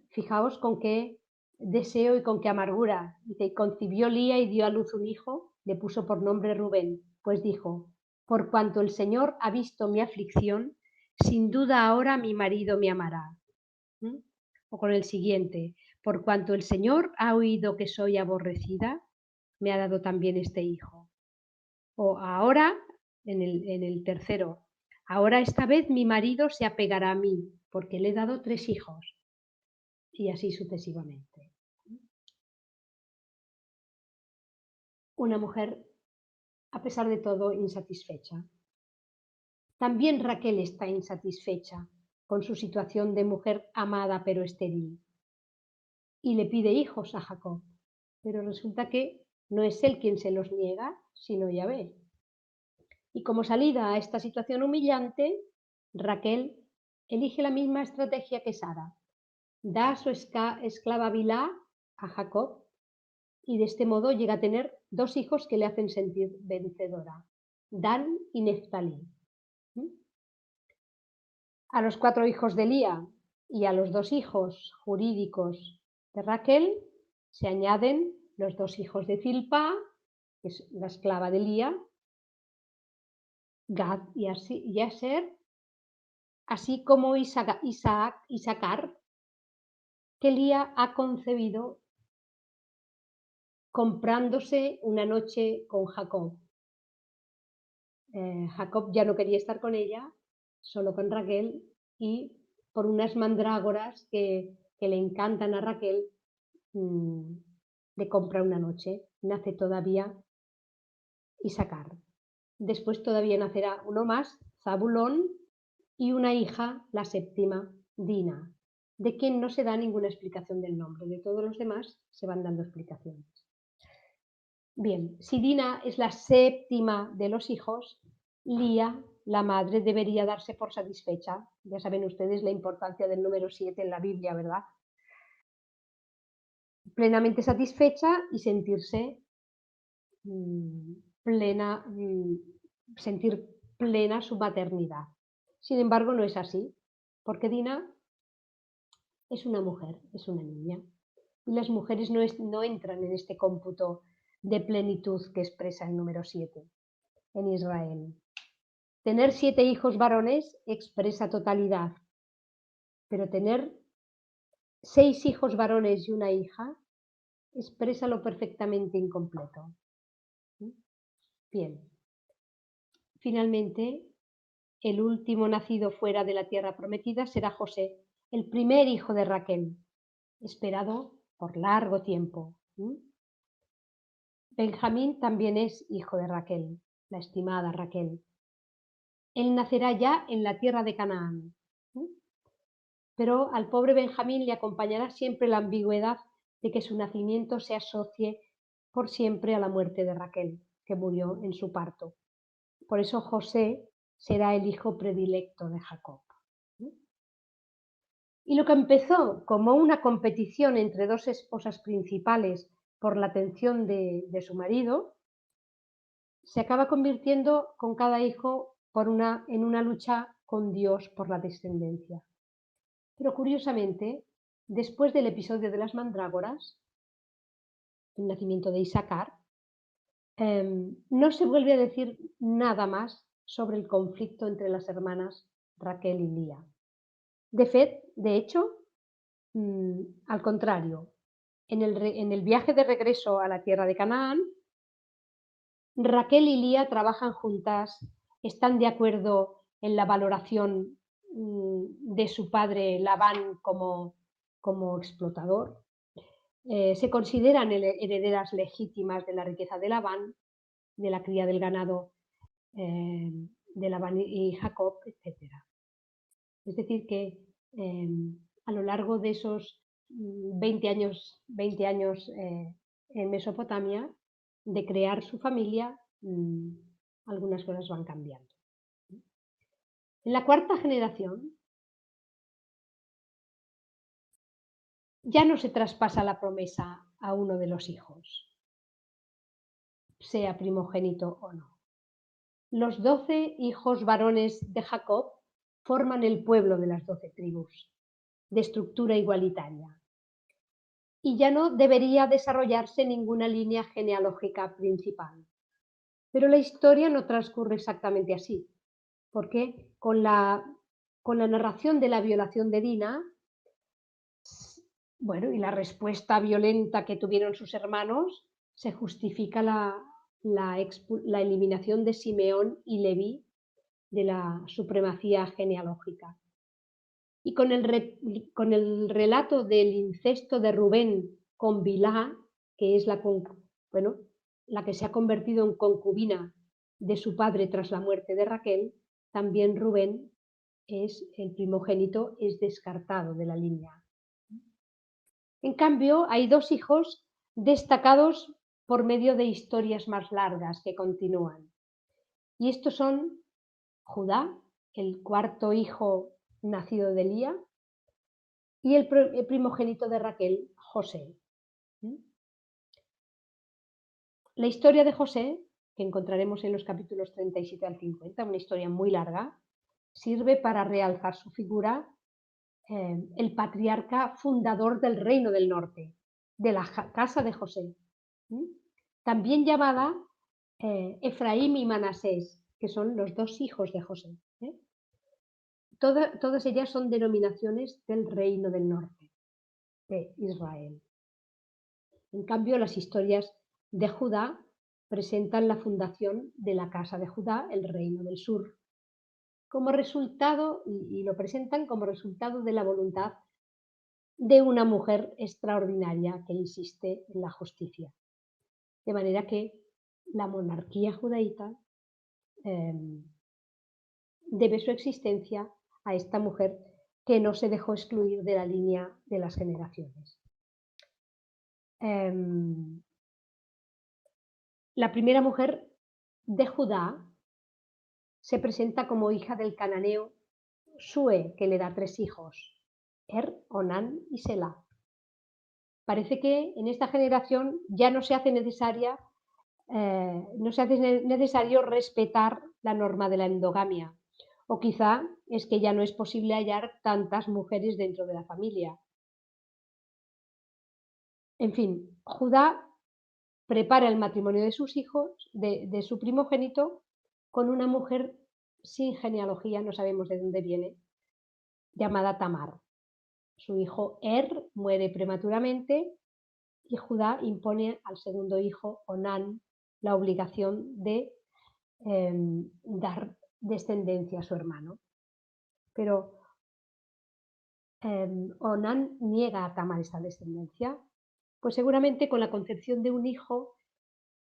Fijaos con qué deseo y con qué amargura. Dice: concibió Lía y dio a luz un hijo, le puso por nombre Rubén, pues dijo: por cuanto el Señor ha visto mi aflicción, sin duda ahora mi marido me amará. O con el siguiente: por cuanto el Señor ha oído que soy aborrecida, me ha dado también este hijo. O ahora, en el tercero: ahora esta vez mi marido se apegará a mí, porque le he dado 3 hijos. Y así sucesivamente. Una mujer, a pesar de todo, insatisfecha. También Raquel está insatisfecha con su situación de mujer amada pero estéril. Y le pide hijos a Jacob. Pero resulta que no es él quien se los niega, sino Yahvé. Y como salida a esta situación humillante, Raquel elige la misma estrategia que Sara. Da a su esclava Bilhá a Jacob y de este modo llega a tener 2 hijos que le hacen sentir vencedora, Dan y Neftalí. A los 4 hijos de Lía y a los 2 hijos jurídicos de Raquel se añaden los 2 hijos de Zilpá, que es la esclava de Lía, Gad y Aser, así como Isaacar, que Lía ha concebido comprándose una noche con Jacob. Jacob ya no quería estar con ella, solo con Raquel, y por unas mandrágoras que le encantan a Raquel, le compra una noche. Nace todavía Isaacar. Después todavía nacerá uno más, Zabulón, y una hija, la 7ª, Dina, de quien no se da ninguna explicación del nombre. De todos los demás se van dando explicaciones. Bien, si Dina es la 7ª de los hijos, Lía, la madre, debería darse por satisfecha. Ya saben ustedes la importancia del número 7 en la Biblia, ¿verdad? Plenamente satisfecha y sentirse sentir plena su maternidad. Sin embargo, no es así, porque Dina es una mujer, es una niña, y las mujeres no entran en este cómputo de plenitud que expresa el número 7 en Israel. Tener 7 hijos varones expresa totalidad, pero tener 6 hijos varones y una hija expresa lo perfectamente incompleto. Bien. Finalmente, el último nacido fuera de la tierra prometida será José, el primer hijo de Raquel, esperado por largo tiempo. Benjamín también es hijo de Raquel, la estimada Raquel. Él nacerá ya en la tierra de Canaán. Pero al pobre Benjamín le acompañará siempre la ambigüedad de que su nacimiento se asocie por siempre a la muerte de Raquel, que murió en su parto. Por eso José será el hijo predilecto de Jacob. Y lo que empezó como una competición entre dos esposas principales por la atención de su marido, se acaba convirtiendo con cada hijo en una lucha con Dios por la descendencia. Pero curiosamente, después del episodio de las mandrágoras, el nacimiento de Isaacar, no se vuelve a decir nada más sobre el conflicto entre las hermanas Raquel y Lía. De hecho, al contrario, en el viaje de regreso a la tierra de Canaán, Raquel y Lía trabajan juntas, están de acuerdo en la valoración de su padre Labán como explotador. Se consideran herederas legítimas de la riqueza de Labán, de la cría del ganado de Labán y Jacob, etc. Es decir, que a lo largo de esos 20 años en Mesopotamia, de crear su familia, algunas cosas van cambiando. En la cuarta generación ya no se traspasa la promesa a uno de los hijos, sea primogénito o no. Los 12 hijos varones de Jacob forman el pueblo de las 12 tribus, de estructura igualitaria. Y ya no debería desarrollarse ninguna línea genealógica principal. Pero la historia no transcurre exactamente así, porque con la narración de la violación de Dina, y la respuesta violenta que tuvieron sus hermanos, se justifica la eliminación de Simeón y Leví de la supremacía genealógica. Y con el relato del incesto de Rubén con Bilhá, que es la que se ha convertido en concubina de su padre tras la muerte de Raquel, también Rubén el primogénito, es descartado de la línea. En cambio, hay 2 hijos destacados por medio de historias más largas que continúan. Y estos son Judá, el cuarto hijo nacido de Lía, y el primogénito de Raquel, José. La historia de José, que encontraremos en los capítulos 37 al 50, una historia muy larga, sirve para realzar su figura, el patriarca fundador del Reino del Norte, de la casa de José, también llamada Efraín y Manasés, que son los 2 hijos de José. Todas ellas son denominaciones del Reino del Norte, de Israel. En cambio, las historias de Judá presentan la fundación de la casa de Judá, el Reino del Sur, como resultado, y lo presentan como resultado de la voluntad de una mujer extraordinaria que insiste en la justicia. De manera que la monarquía judaíta debe su existencia a esta mujer que no se dejó excluir de la línea de las generaciones. La primera mujer de Judá se presenta como hija del cananeo Sue, que le da 3 hijos, Onán y Selá. Parece que en esta generación ya no se hace necesario respetar la norma de la endogamia, o quizá es que ya no es posible hallar tantas mujeres dentro de la familia. En fin, Judá prepara el matrimonio de sus hijos, de su primogénito, con una mujer sin genealogía, no sabemos de dónde viene, llamada Tamar. Su hijo muere prematuramente y Judá impone al segundo hijo, Onán, la obligación de dar descendencia a su hermano. Pero Onán niega a Tamar esta descendencia, pues seguramente con la concepción de un hijo,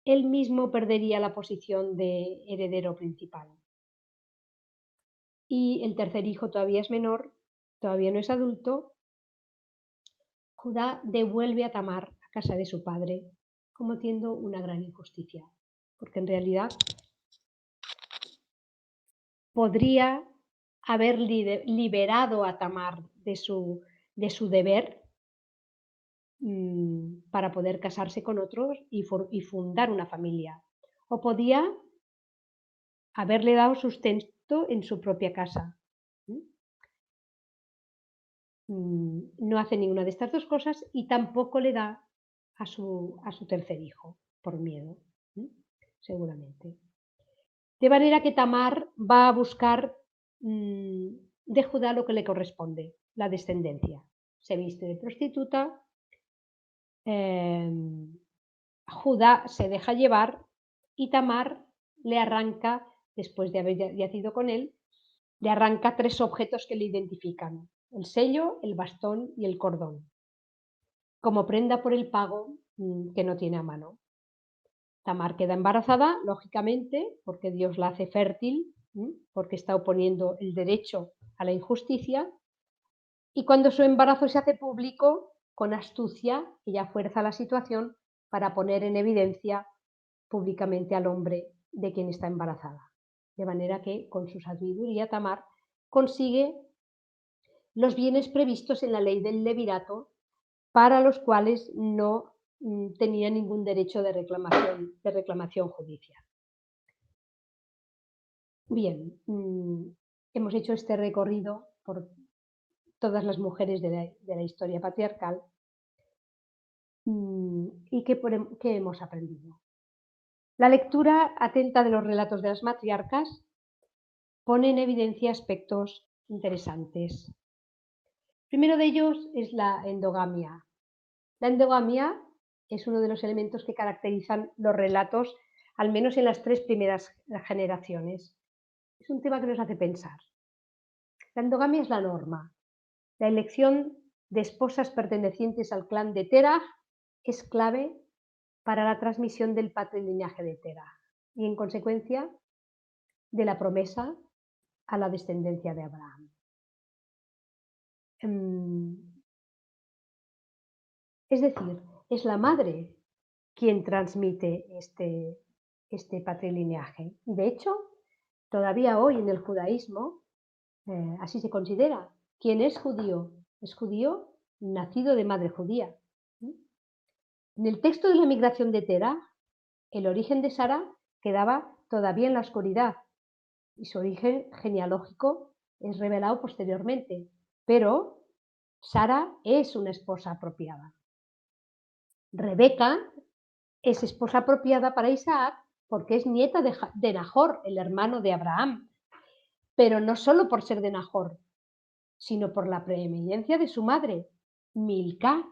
él mismo perdería la posición de heredero principal. Y el tercer hijo todavía es menor, todavía no es adulto. Judá devuelve a Tamar a casa de su padre, cometiendo una gran injusticia, porque en realidad podría haber liberado a Tamar de su deber para poder casarse con otros y fundar una familia. O podía haberle dado sustento en su propia casa. No hace ninguna de estas dos cosas y tampoco le da a su tercer hijo, por miedo, seguramente. De manera que Tamar va a buscar de Judá lo que le corresponde, la descendencia. Se viste de prostituta, Judá se deja llevar y Tamar le arranca, después de haber yacido con él, le arranca 3 objetos que le identifican: el sello, el bastón y el cordón, como prenda por el pago que no tiene a mano. Tamar queda embarazada, lógicamente, porque Dios la hace fértil, porque está oponiendo el derecho a la injusticia, y cuando su embarazo se hace público, con astucia, ella fuerza la situación para poner en evidencia públicamente al hombre de quien está embarazada. De manera que, con su sabiduría, Tamar consigue los bienes previstos en la ley del levirato, para los cuales no tenía ningún derecho de reclamación judicial. Bien, hemos hecho este recorrido por todas las mujeres de la historia patriarcal. ¿Y qué hemos aprendido? La lectura atenta de los relatos de las matriarcas pone en evidencia aspectos interesantes. Primero de ellos es la endogamia. La endogamia es uno de los elementos que caracterizan los relatos, al menos en las 3 primeras generaciones. Es un tema que nos hace pensar. La endogamia es la norma. La elección de esposas pertenecientes al clan de Terah es clave para la transmisión del patrilineaje de Terah y, en consecuencia, de la promesa a la descendencia de Abraham. Es decir, es la madre quien transmite este patrilineaje. De hecho, todavía hoy en el judaísmo así se considera. ¿Quién es judío? Es judío nacido de madre judía. En el texto de la migración de Terah, el origen de Sara quedaba todavía en la oscuridad y su origen genealógico es revelado posteriormente, pero Sara es una esposa apropiada. Rebeca es esposa apropiada para Isaac porque es nieta de Nahor, el hermano de Abraham, pero no solo por ser de Nahor, sino por la preeminencia de su madre, Milcá,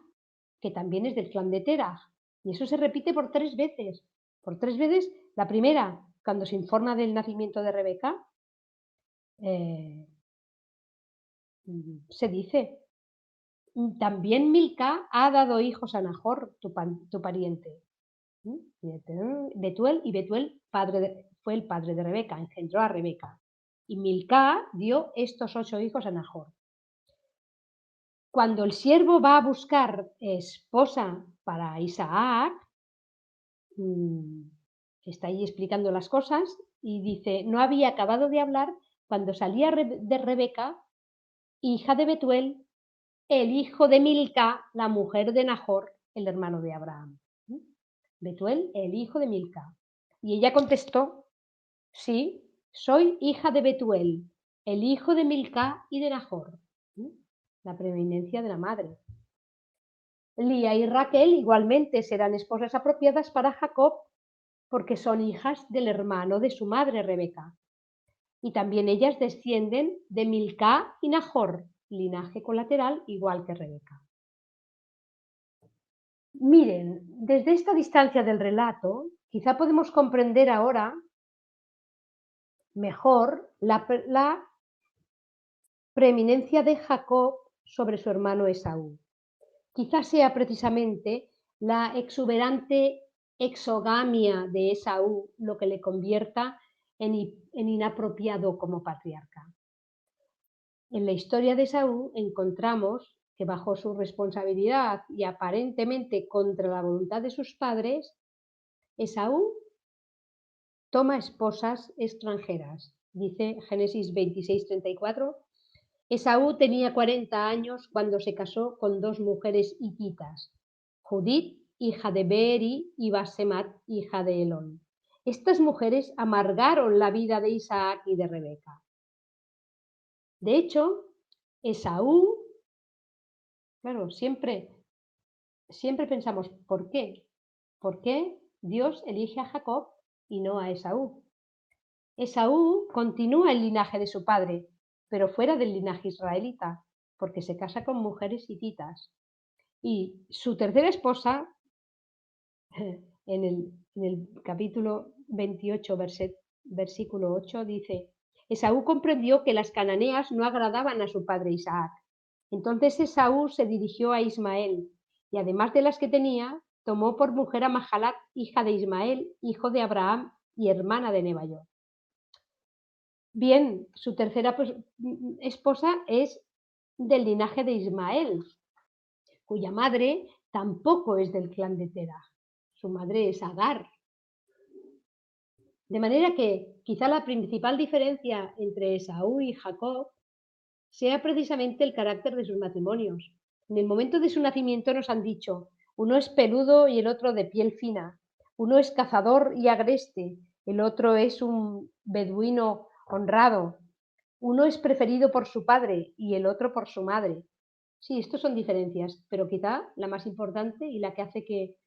que también es del clan de Terah. Y eso se repite por 3 veces. Por 3 veces, la primera, cuando se informa del nacimiento de Rebeca, se dice: también Milcá ha dado hijos a Nahor, tu pariente. Betuel, y Betuel fue el padre de Rebeca, engendró a Rebeca. Y Milcá dio estos 8 hijos a Nahor. Cuando el siervo va a buscar esposa para Isaac, está ahí explicando las cosas y dice: no había acabado de hablar cuando salía de Rebeca, hija de Betuel, el hijo de Milcá, la mujer de Nahor, el hermano de Abraham. Betuel, el hijo de Milcá. Y ella contestó: sí, soy hija de Betuel, el hijo de Milcá y de Nahor. La preeminencia de la madre. Lía y Raquel igualmente serán esposas apropiadas para Jacob porque son hijas del hermano de su madre Rebeca. Y también ellas descienden de Milcá y Nahor, linaje colateral igual que Rebeca. Miren, desde esta distancia del relato, quizá podemos comprender ahora mejor la preeminencia de Jacob sobre su hermano Esaú. Quizá sea precisamente la exuberante exogamia de Esaú lo que le convierta en inapropiado como patriarca. En la historia de Esaú encontramos que bajo su responsabilidad y aparentemente contra la voluntad de sus padres, Esaú toma esposas extranjeras. Dice Génesis 26:34, Esaú tenía 40 años cuando se casó con dos mujeres hititas, Judit, hija de Beeri, y Basemat, hija de Elón. Estas mujeres amargaron la vida de Isaac y de Rebeca. De hecho, Esaú, claro, siempre pensamos, ¿por qué? ¿Por qué Dios elige a Jacob y no a Esaú? Esaú continúa el linaje de su padre, pero fuera del linaje israelita, porque se casa con mujeres hititas. Y su tercera esposa, en el capítulo 28, versículo 8, dice, Esaú comprendió que las cananeas no agradaban a su padre Isaac. Entonces Esaú se dirigió a Ismael, y además de las que tenía, tomó por mujer a Mahalat, hija de Ismael, hijo de Abraham y hermana de Nebaioth. Bien, su tercera esposa es del linaje de Ismael, cuya madre tampoco es del clan de Tera. Su madre es Agar. De manera que quizá la principal diferencia entre Esaú y Jacob sea precisamente el carácter de sus matrimonios. En el momento de su nacimiento nos han dicho, uno es peludo y el otro de piel fina, uno es cazador y agreste, el otro es un beduino honrado, uno es preferido por su padre y el otro por su madre. Sí, estos son diferencias, pero quizá la más importante y la que hace que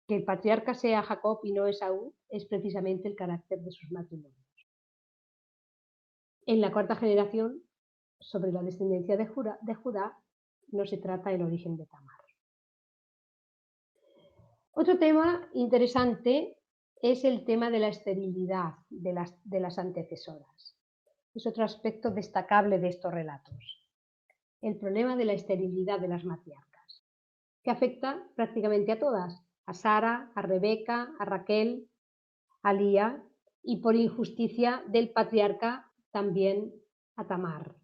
el patriarca sea Jacob y no Esaú es precisamente el carácter de sus matrimonios. En la cuarta generación, sobre la descendencia de Judá, no se trata el origen de Tamar. Otro tema interesante es el tema de la esterilidad de las antecesoras. Es otro aspecto destacable de estos relatos. El problema de la esterilidad de las matriarcas, que afecta prácticamente a todas, a Sara, a Rebeca, a Raquel, a Lía y por injusticia del patriarca también a Tamar.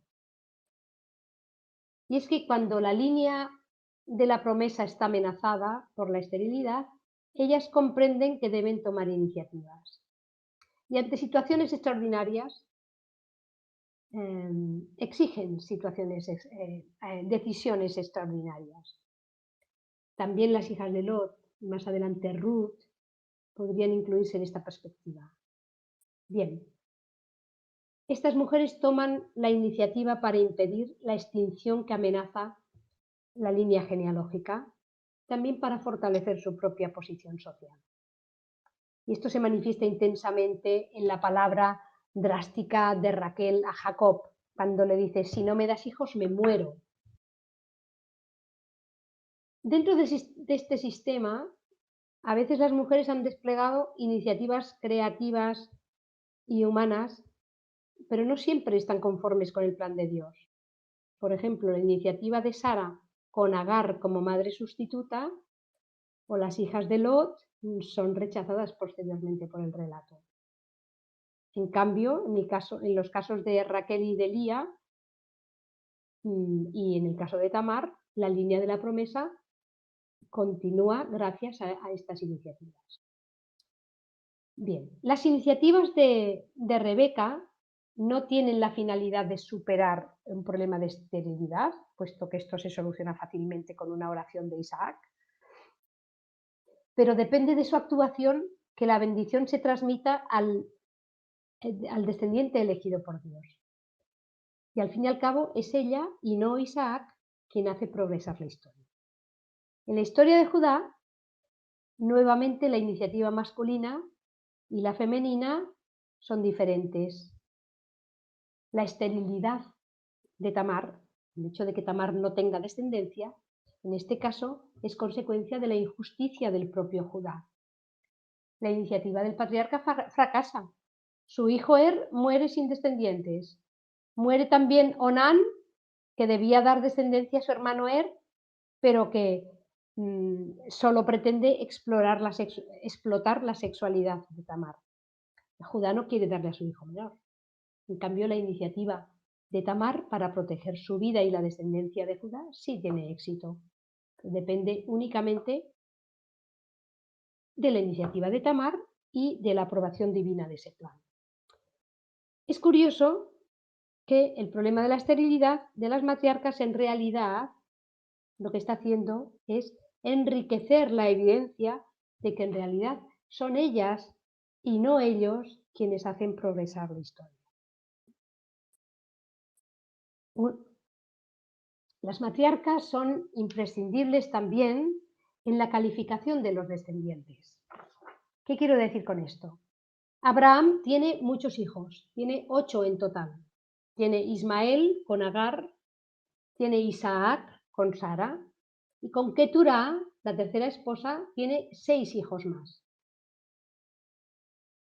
Y es que cuando la línea de la promesa está amenazada por la esterilidad, ellas comprenden que deben tomar iniciativas. Y ante situaciones extraordinarias, exigen decisiones extraordinarias. También las hijas de Lot, y más adelante Ruth, podrían incluirse en esta perspectiva. Bien, estas mujeres toman la iniciativa para impedir la extinción que amenaza la línea genealógica, también para fortalecer su propia posición social. Y esto se manifiesta intensamente en la palabra drástica de Raquel a Jacob, cuando le dice, si no me das hijos, me muero. Dentro de este sistema, a veces las mujeres han desplegado iniciativas creativas y humanas, pero no siempre están conformes con el plan de Dios. Por ejemplo, la iniciativa de Sara con Agar como madre sustituta o las hijas de Lot son rechazadas posteriormente por el relato. En cambio, en los casos de Raquel y de Lía y en el caso de Tamar, la línea de la promesa continúa gracias a estas iniciativas. Bien, las iniciativas de Rebeca no tienen la finalidad de superar un problema de esterilidad, puesto que esto se soluciona fácilmente con una oración de Isaac, pero depende de su actuación que la bendición se transmita al descendiente elegido por Dios. Y al fin y al cabo es ella y no Isaac quien hace progresar la historia. En la historia de Judá, nuevamente la iniciativa masculina y la femenina son diferentes. La esterilidad de Tamar, el hecho de que Tamar no tenga descendencia, en este caso es consecuencia de la injusticia del propio Judá. La iniciativa del patriarca fracasa. Su hijo muere sin descendientes. Muere también Onán, que debía dar descendencia a su hermano pero que solo pretende explotar la sexualidad de Tamar. Judá no quiere darle a su hijo menor. En cambio, la iniciativa de Tamar para proteger su vida y la descendencia de Judá sí tiene éxito. Depende únicamente de la iniciativa de Tamar y de la aprobación divina de ese plan. Es curioso que el problema de la esterilidad de las matriarcas en realidad lo que está haciendo es enriquecer la evidencia de que en realidad son ellas y no ellos quienes hacen progresar la historia. Las matriarcas son imprescindibles también en la calificación de los descendientes. ¿Qué quiero decir con esto? Abraham tiene muchos hijos, tiene 8 en total. Tiene Ismael con Agar, tiene Isaac con Sara, y con Keturá, la tercera esposa, tiene 6 hijos más.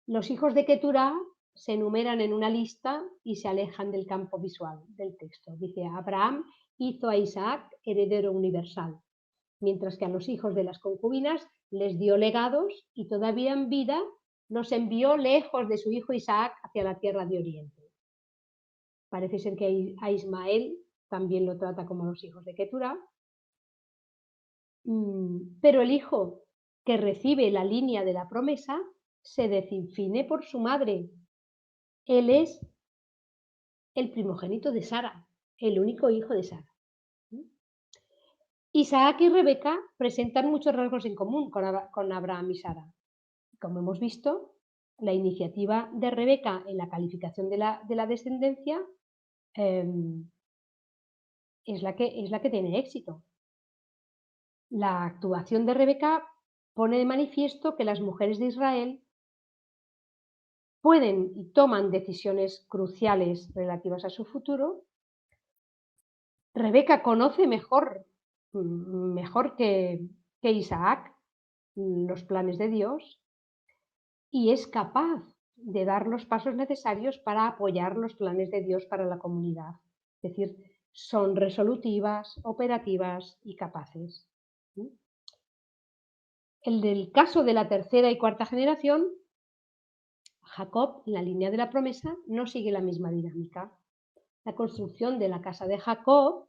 Los hijos de Keturá se enumeran en una lista y se alejan del campo visual del texto. Dice, Abraham hizo a Isaac heredero universal, mientras que a los hijos de las concubinas les dio legados y todavía en vida los envió lejos de su hijo Isaac hacia la tierra de Oriente. Parece ser que a Ismael también lo trata como los hijos de Keturá, pero el hijo que recibe la línea de la promesa se define por su madre. Él es el primogénito de Sara, el único hijo de Sara. Isaac y Rebeca presentan muchos rasgos en común con Abraham y Sara. Como hemos visto, la iniciativa de Rebeca en la calificación de la descendencia es la que tiene éxito. La actuación de Rebeca pone de manifiesto que las mujeres de Israel pueden y toman decisiones cruciales relativas a su futuro. Rebeca conoce mejor que Isaac los planes de Dios y es capaz de dar los pasos necesarios para apoyar los planes de Dios para la comunidad. Es decir, son resolutivas, operativas y capaces. En el caso de la tercera y cuarta generación, Jacob, en la línea de la promesa, no sigue la misma dinámica. La construcción de la casa de Jacob,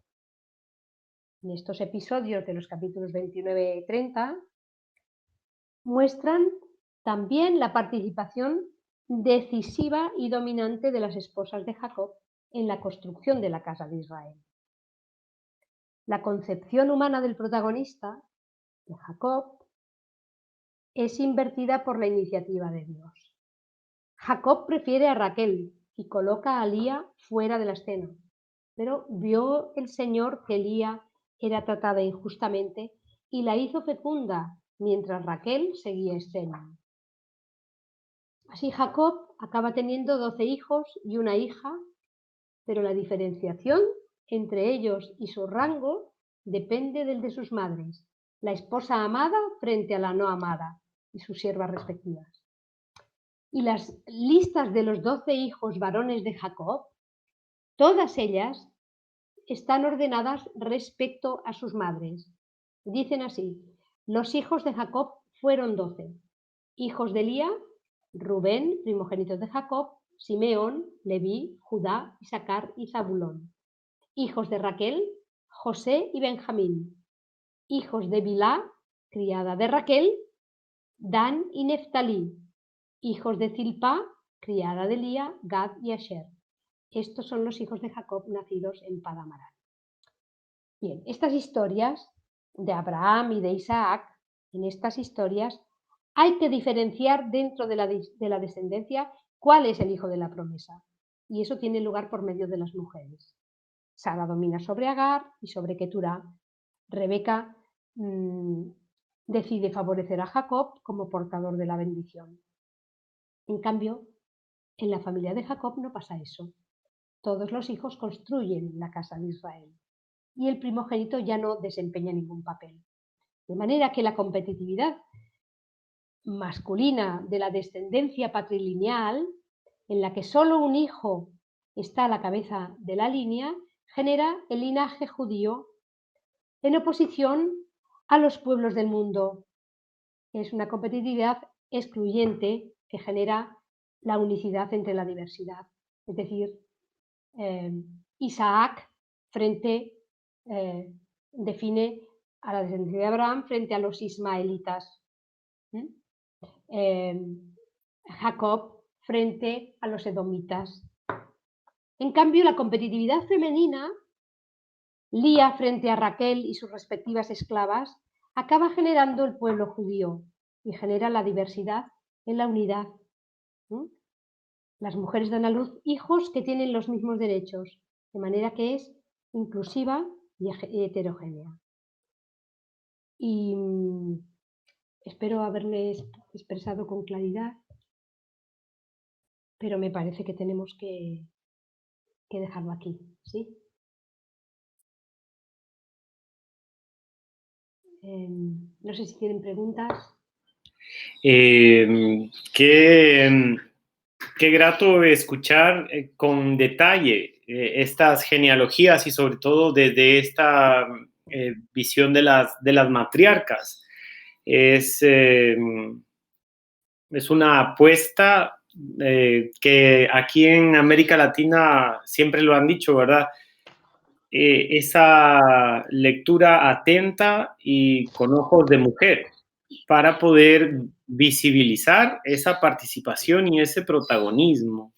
en estos episodios de los capítulos 29 y 30, muestran también la participación decisiva y dominante de las esposas de Jacob en la construcción de la casa de Israel. La concepción humana del protagonista, de Jacob, es invertida por la iniciativa de Dios. Jacob prefiere a Raquel y coloca a Lía fuera de la escena, pero vio el Señor que Lía era tratada injustamente y la hizo fecunda mientras Raquel seguía estéril. Así Jacob acaba teniendo 12 hijos y una hija, pero la diferenciación entre ellos y su rango depende del de sus madres, la esposa amada frente a la no amada y sus siervas respectivas. Y las listas de los 12 hijos varones de Jacob, todas ellas están ordenadas respecto a sus madres. Dicen así, los hijos de Jacob fueron 12, hijos de Lía, Rubén, primogénito de Jacob, Simeón, Leví, Judá, Isaacar y Zabulón. Hijos de Raquel, José y Benjamín. Hijos de Bilá, criada de Raquel, Dan y Neftalí. Hijos de Zilpá, criada de Lía, Gad y Asher. Estos son los hijos de Jacob nacidos en Padamaral. Bien, estas historias de Abraham y de Isaac, en estas historias hay que diferenciar dentro de la descendencia cuál es el hijo de la promesa. Y eso tiene lugar por medio de las mujeres. Sara domina sobre Agar y sobre Keturá. Rebeca mm, decide favorecer a Jacob como portador de la bendición. En cambio, en la familia de Jacob no pasa eso. Todos los hijos construyen la casa de Israel y el primogénito ya no desempeña ningún papel. De manera que la competitividad masculina de la descendencia patrilineal, en la que solo un hijo está a la cabeza de la línea, genera el linaje judío en oposición a los pueblos del mundo. Es una competitividad excluyente que genera la unicidad entre la diversidad. Es decir, Isaac define a la descendencia de Abraham frente a los ismaelitas. Jacob frente a los edomitas. En cambio, la competitividad femenina, Lía frente a Raquel y sus respectivas esclavas, acaba generando el pueblo judío y genera la diversidad en la unidad. Las mujeres dan a luz hijos que tienen los mismos derechos, de manera que es inclusiva y heterogénea. Y espero haberme expresado con claridad, pero me parece que tenemos que dejarlo aquí, ¿sí? No sé si tienen preguntas. Qué grato escuchar con detalle estas genealogías y sobre todo desde esta visión de las matriarcas. Es una apuesta que aquí en América Latina siempre lo han dicho, ¿verdad? Esa lectura atenta y con ojos de mujer para poder visibilizar esa participación y ese protagonismo.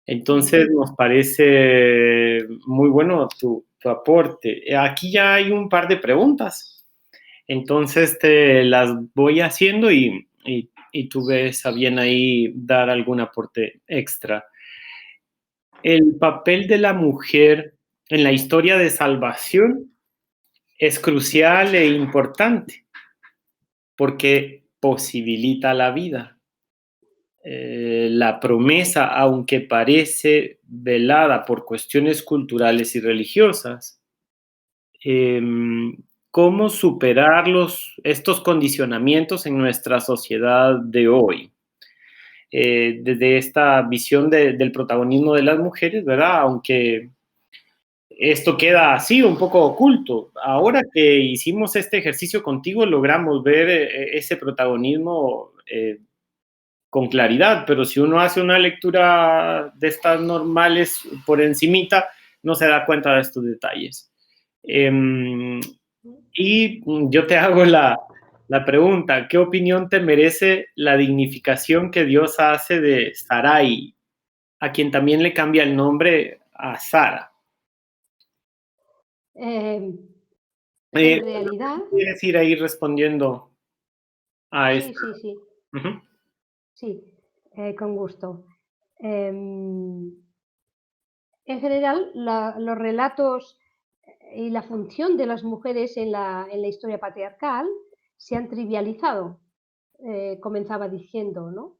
Entonces nos parece muy bueno tu aporte. Aquí ya hay un par de preguntas, entonces te las voy haciendo y tú ves a bien ahí dar algún aporte extra. El papel de la mujer en la historia de salvación es crucial e importante porque posibilita la vida. La promesa, aunque parece velada por cuestiones culturales y religiosas, ¿cómo superar estos condicionamientos en nuestra sociedad de hoy? Desde esta visión del protagonismo de las mujeres, ¿verdad? Aunque esto queda así, un poco oculto. Ahora que hicimos este ejercicio contigo, logramos ver ese protagonismo con claridad, pero si uno hace una lectura de estas normales por encimita, no se da cuenta de estos detalles. Y yo te hago la pregunta, ¿qué opinión te merece la dignificación que Dios hace de Sarai, a quien también le cambia el nombre a Sara? En realidad... ¿Quieres ir ahí respondiendo a esto? Sí. Sí, con gusto. En general, los relatos y la función de las mujeres en la historia patriarcal se han trivializado, comenzaba diciendo, ¿no?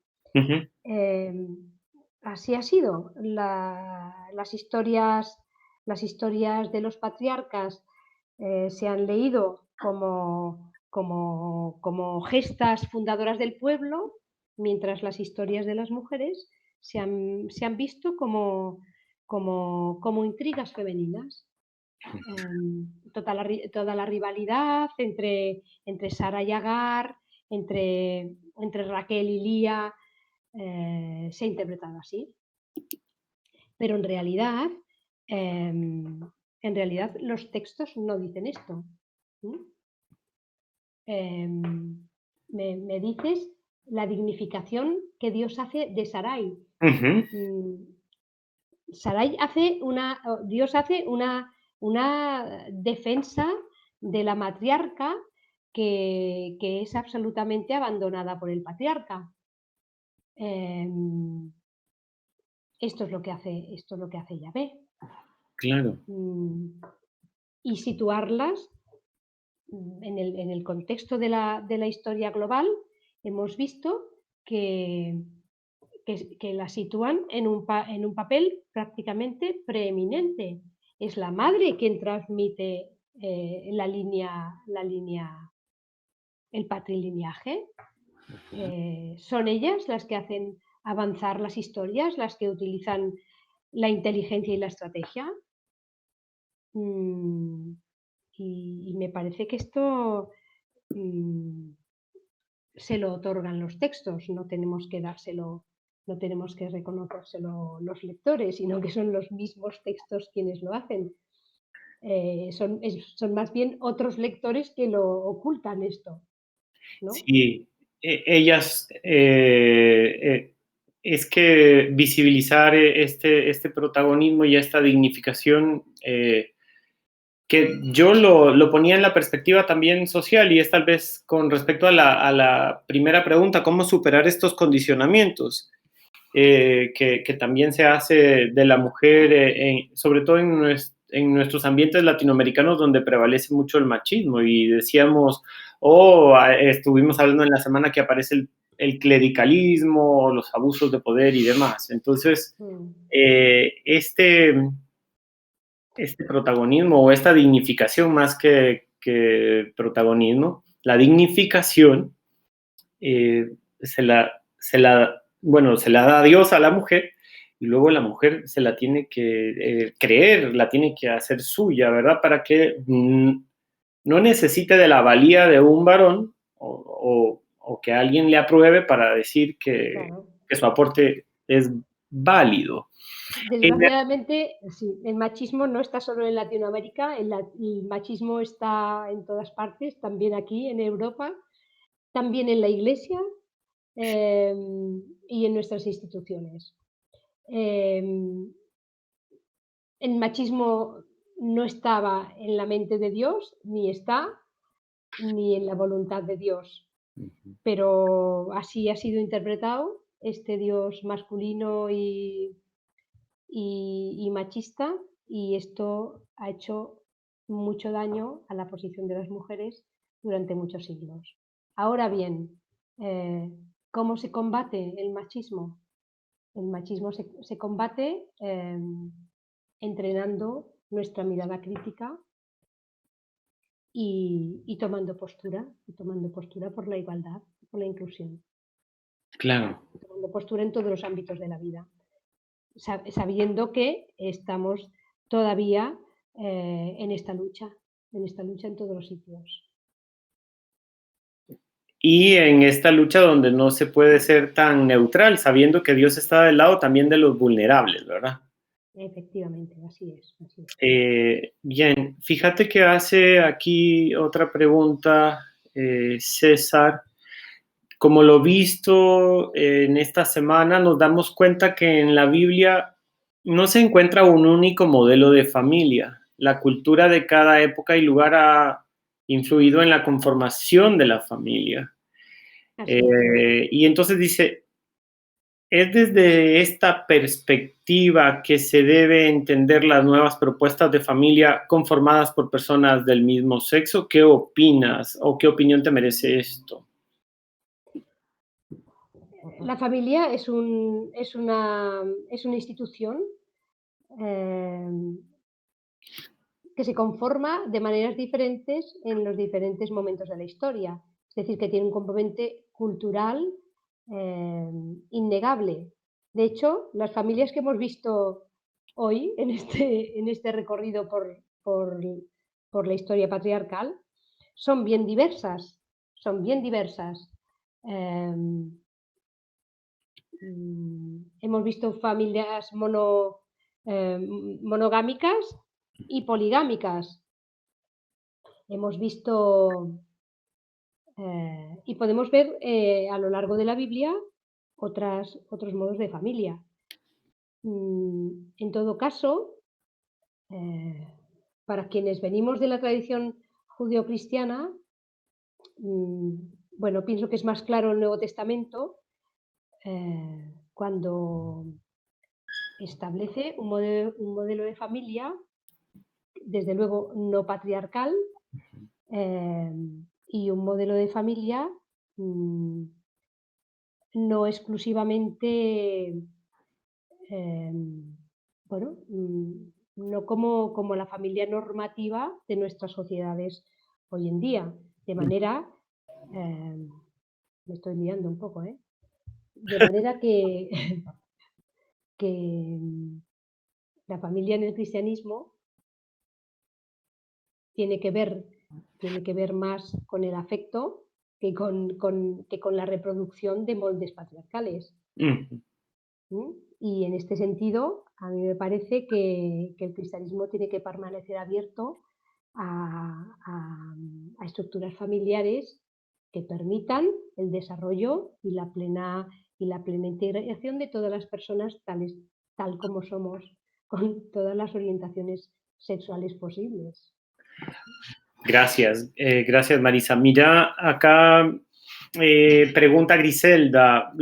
Así ha sido. Las historias de los patriarcas se han leído como gestas fundadoras del pueblo, mientras las historias de las mujeres se han visto como intrigas femeninas. Toda la rivalidad entre Sara y Agar, entre Raquel y Lía, se ha interpretado así. Pero en realidad los textos no dicen esto. Me dices la dignificación que Dios hace de Sarai. Dios hace una defensa de la matriarca que es absolutamente abandonada por el patriarca. Esto es lo que hace Yahvé. Claro. Y situarlas en el contexto de la historia global, hemos visto que la sitúan en un papel prácticamente preeminente. Es la madre quien transmite el patrilineaje. Son ellas las que hacen avanzar las historias, las que utilizan la inteligencia y la estrategia. Y me parece que esto se lo otorgan los textos, no tenemos que dárselo, no tenemos que reconocérselo los lectores, sino que son los mismos textos quienes lo hacen. Son más bien otros lectores que lo ocultan esto, ¿no? Sí, ellas, es que visibilizar este protagonismo y esta dignificación, que yo lo ponía en la perspectiva también social, y es tal vez con respecto a la primera pregunta, ¿cómo superar estos condicionamientos? Que también se hace de la mujer, sobre todo en nuestros ambientes latinoamericanos donde prevalece mucho el machismo, y decíamos, estuvimos hablando en la semana que aparece el clericalismo, los abusos de poder y demás. Entonces, este protagonismo o esta dignificación, más que protagonismo, la dignificación se la da Dios a la mujer, y luego la mujer se la tiene que creer, la tiene que hacer suya, ¿verdad? Para que no necesite de la valía de un varón o que alguien le apruebe para decir Claro. que su aporte es válido. Desgraciadamente, sí, el machismo no está solo en Latinoamérica, el machismo está en todas partes, también aquí en Europa, también en la Iglesia y en nuestras instituciones. El machismo no estaba en la mente de Dios, ni está, ni en la voluntad de Dios, pero así ha sido interpretado este Dios masculino y machista, y esto ha hecho mucho daño a la posición de las mujeres durante muchos siglos. Ahora bien, ¿cómo se combate el machismo? El machismo se combate entrenando nuestra mirada crítica y tomando postura por la igualdad, por la inclusión. Claro. Tomando postura en todos los ámbitos de la vida, sabiendo que estamos todavía en esta lucha en todos los sitios. Y en esta lucha donde no se puede ser tan neutral, sabiendo que Dios está del lado también de los vulnerables, ¿verdad? Efectivamente, así es. Así es. Bien, fíjate que hace aquí otra pregunta, César. Como lo visto en esta semana, nos damos cuenta que en la Biblia no se encuentra un único modelo de familia. La cultura de cada época y lugar ha influido en la conformación de la familia. Y entonces dice, ¿es desde esta perspectiva que se debe entender las nuevas propuestas de familia conformadas por personas del mismo sexo? ¿Qué opinas o qué opinión te merece esto? La familia es una institución que se conforma de maneras diferentes en los diferentes momentos de la historia. Es decir, que tiene un componente cultural innegable. De hecho, las familias que hemos visto hoy en este recorrido por la historia patriarcal son bien diversas. Hemos visto familias monogámicas y poligámicas. Hemos visto y podemos ver a lo largo de la Biblia otros modos de familia. En todo caso, para quienes venimos de la tradición judeocristiana, bueno, pienso que es más claro el Nuevo Testamento cuando establece un modelo de familia, desde luego no patriarcal, y un modelo de familia mm, no exclusivamente, bueno, no como la familia normativa de nuestras sociedades hoy en día. De manera, me estoy liando un poco, ¿eh? De manera que, que la familia en el cristianismo tiene que ver, tiene que ver más con el afecto que con la reproducción de moldes patriarcales. Ujú. Y en este sentido, a mí me parece que el cristianismo tiene que permanecer abierto a estructuras familiares que permitan el desarrollo y la plena integración de todas las personas tal como somos, con todas las orientaciones sexuales posibles. Gracias, gracias Marisa. Mira, acá pregunta Griselda,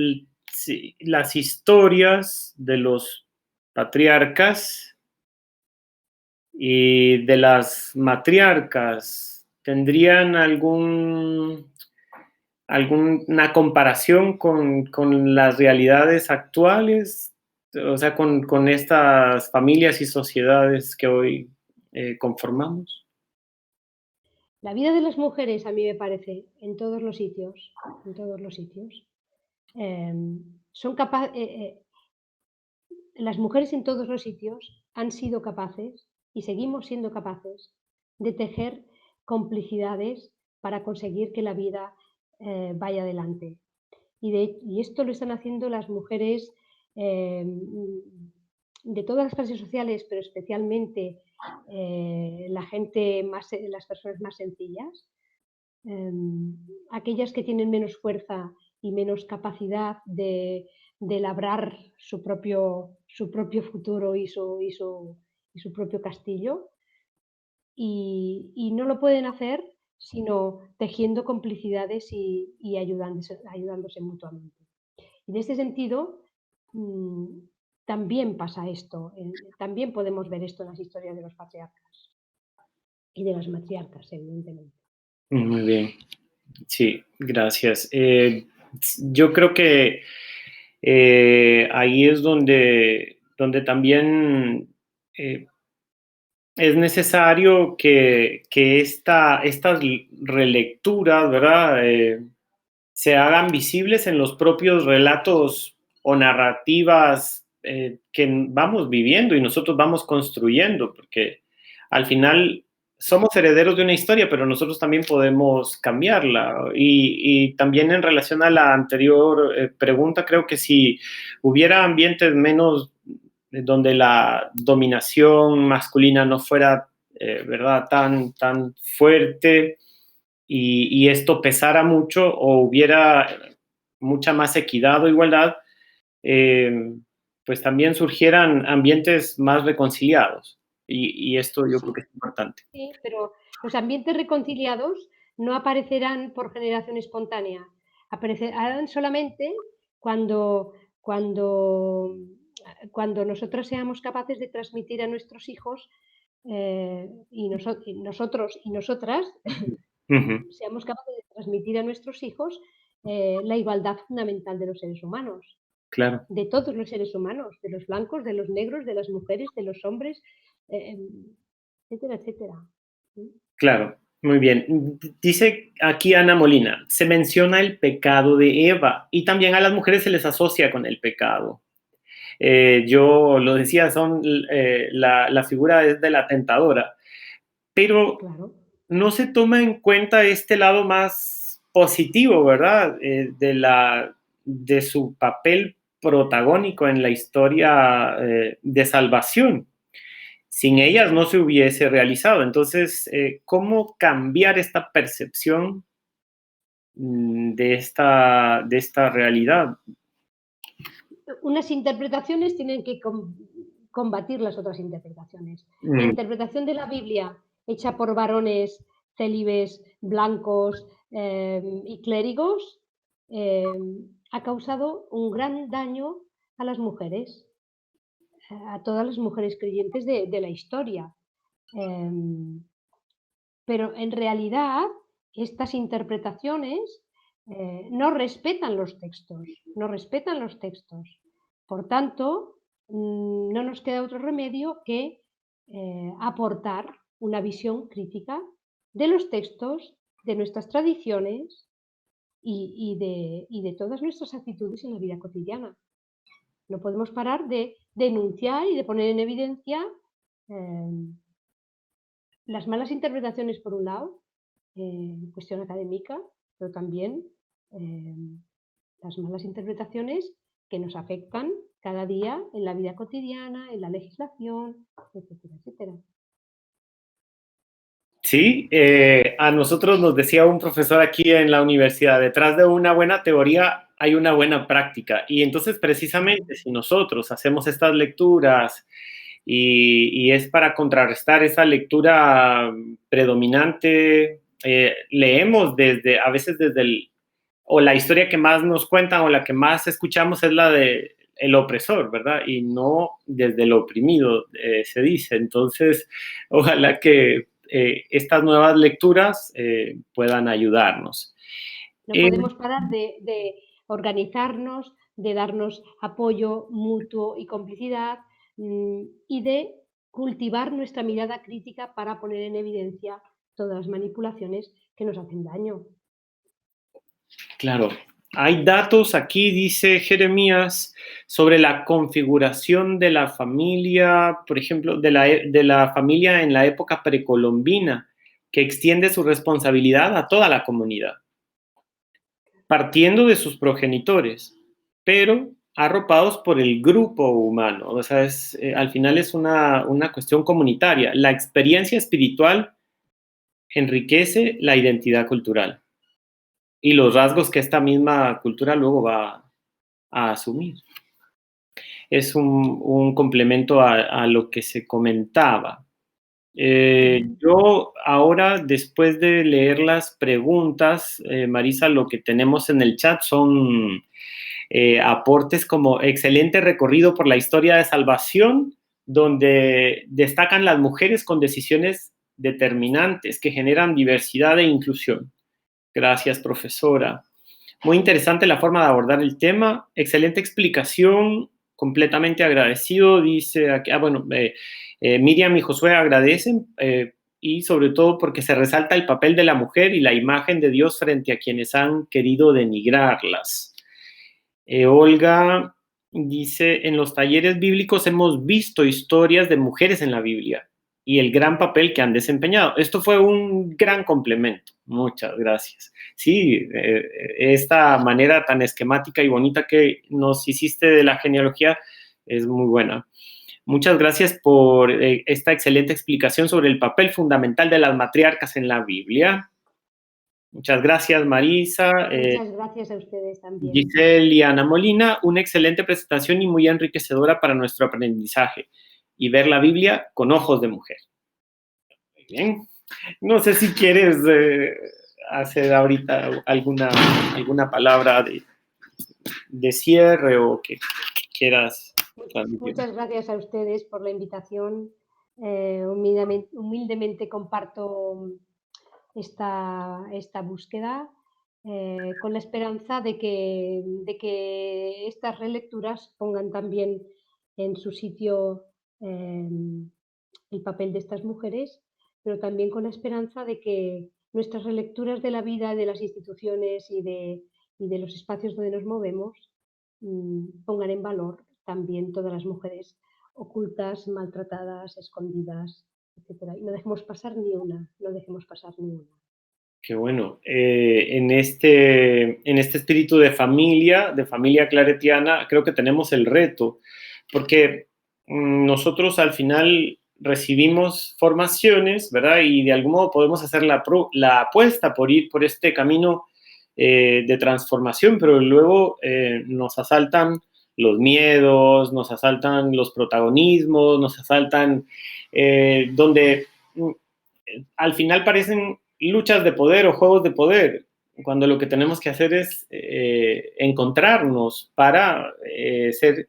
si las historias de los patriarcas y de las matriarcas tendrían alguna comparación con las realidades actuales, o sea, con estas familias y sociedades que hoy conformamos. La vida de las mujeres, a mí me parece, en todos los sitios, son capaces, las mujeres en todos los sitios han sido capaces y seguimos siendo capaces de tejer complicidades para conseguir que la vida vaya adelante. Y esto lo están haciendo las mujeres de todas las clases sociales, pero especialmente las personas más sencillas, aquellas que tienen menos fuerza y menos capacidad de labrar su propio futuro y su propio castillo, y no lo pueden hacer sino tejiendo complicidades y ayudándose mutuamente. Y en este sentido, también pasa esto, también podemos ver esto en las historias de los patriarcas y de las matriarcas, evidentemente. Muy bien, sí, gracias. Yo creo que ahí es donde también es necesario que estas relecturas, ¿verdad? Se hagan visibles en los propios relatos o narrativas que vamos viviendo y nosotros vamos construyendo, porque al final somos herederos de una historia, pero nosotros también podemos cambiarla. Y también en relación a la anterior pregunta, creo que si hubiera ambientes menos donde la dominación masculina no fuera, ¿verdad?, tan fuerte, y esto pesara mucho o hubiera mucha más equidad o igualdad, pues también surgieran ambientes más reconciliados. Y esto yo creo Sí, que es importante. sí, pero los ambientes reconciliados no aparecerán por generación espontánea, aparecerán solamente cuando, cuando, cuando nosotros seamos capaces de transmitir a nuestros hijos y nosotros y nosotras Ujú, seamos capaces de transmitir a nuestros hijos la igualdad fundamental de los seres humanos, claro, de todos los seres humanos, de los blancos, de los negros, de las mujeres, de los hombres, eh, etcétera, etcétera. ¿Sí? claro. Muy bien. Dice aquí Ana Molina, se menciona el pecado de Eva y también a las mujeres se les asocia con el pecado. Yo lo decía, la figura es de la tentadora, pero Claro. no se toma en cuenta este lado más positivo, ¿verdad? De su papel protagónico en la historia de salvación. Sin ellas no se hubiese realizado. Entonces, ¿cómo cambiar esta percepción de esta realidad? Unas interpretaciones tienen que combatir las otras interpretaciones. La Mm, interpretación de la Biblia hecha por varones célibes, blancos y clérigos ha causado un gran daño a las mujeres, a todas las mujeres creyentes de la historia. Eh, pero en realidad estas interpretaciones no respetan los textos, no respetan los textos. Por tanto, no nos queda otro remedio que aportar una visión crítica de los textos, de nuestras tradiciones y de todas nuestras actitudes en la vida cotidiana. No podemos parar de denunciar y de poner en evidencia las malas interpretaciones, por un lado, cuestión académica, pero también las malas interpretaciones que nos afectan cada día en la vida cotidiana, en la legislación, etcétera, etcétera. Sí, a nosotros nos decía un profesor aquí en la universidad, detrás de una buena teoría hay una buena práctica. Y entonces, precisamente, si nosotros hacemos estas lecturas y es para contrarrestar esa lectura predominante, leemos a veces o la historia que más nos cuentan o la que más escuchamos es la de el opresor, ¿verdad? Y no desde el oprimido, se dice. Entonces, ojalá que estas nuevas lecturas puedan ayudarnos. No podemos parar de organizarnos, de darnos apoyo mutuo y complicidad y de cultivar nuestra mirada crítica para poner en evidencia todas las manipulaciones que nos hacen daño. Claro. Hay datos aquí, dice Jeremías, sobre la configuración de la familia, por ejemplo, de la familia en la época precolombina, que extiende su responsabilidad a toda la comunidad, partiendo de sus progenitores, pero arropados por el grupo humano. O sea, al final es una cuestión comunitaria. La experiencia espiritual enriquece la identidad cultural y los rasgos que esta misma cultura luego va a asumir. Es un complemento a lo que se comentaba. Yo ahora, después de leer las preguntas, Marisa, lo que tenemos en el chat son aportes como excelente recorrido por la historia de salvación, donde destacan las mujeres con decisiones determinantes que generan diversidad e inclusión. Gracias, profesora. Muy interesante la forma de abordar el tema. Excelente explicación, completamente agradecido, dice aquí. Miriam y Josué agradecen y sobre todo porque se resalta el papel de la mujer y la imagen de Dios frente a quienes han querido denigrarlas. Olga dice, en los talleres bíblicos hemos visto historias de mujeres en la Biblia y el gran papel que han desempeñado. Esto fue un gran complemento. Muchas gracias. Sí, esta manera tan esquemática y bonita que nos hiciste de la genealogía es muy buena. Muchas gracias por esta excelente explicación sobre el papel fundamental de las matriarcas en la Biblia. Muchas gracias, Marisa. Muchas gracias a ustedes también. Giselle y Ana Molina, una excelente presentación y muy enriquecedora para nuestro aprendizaje y ver la Biblia con ojos de mujer. Muy bien. No sé si quieres hacer ahorita alguna palabra de cierre o que quieras transmitir. Muchas gracias a ustedes por la invitación. Humildemente comparto esta búsqueda con la esperanza de que estas relecturas pongan también en su sitio el papel de estas mujeres, pero también con la esperanza de que nuestras relecturas de la vida, de las instituciones y de los espacios donde nos movemos pongan en valor también todas las mujeres ocultas, maltratadas, escondidas, etcétera. Y no dejemos pasar ni una, no dejemos pasar ni una. Qué bueno. En este espíritu de familia claretiana, creo que tenemos el reto, porque nosotros al final recibimos formaciones, ¿verdad? Y de algún modo podemos hacer la apuesta por ir por este camino de transformación, pero luego nos asaltan los miedos, nos asaltan los protagonismos, nos asaltan donde al final parecen luchas de poder o juegos de poder, cuando lo que tenemos que hacer es encontrarnos para ser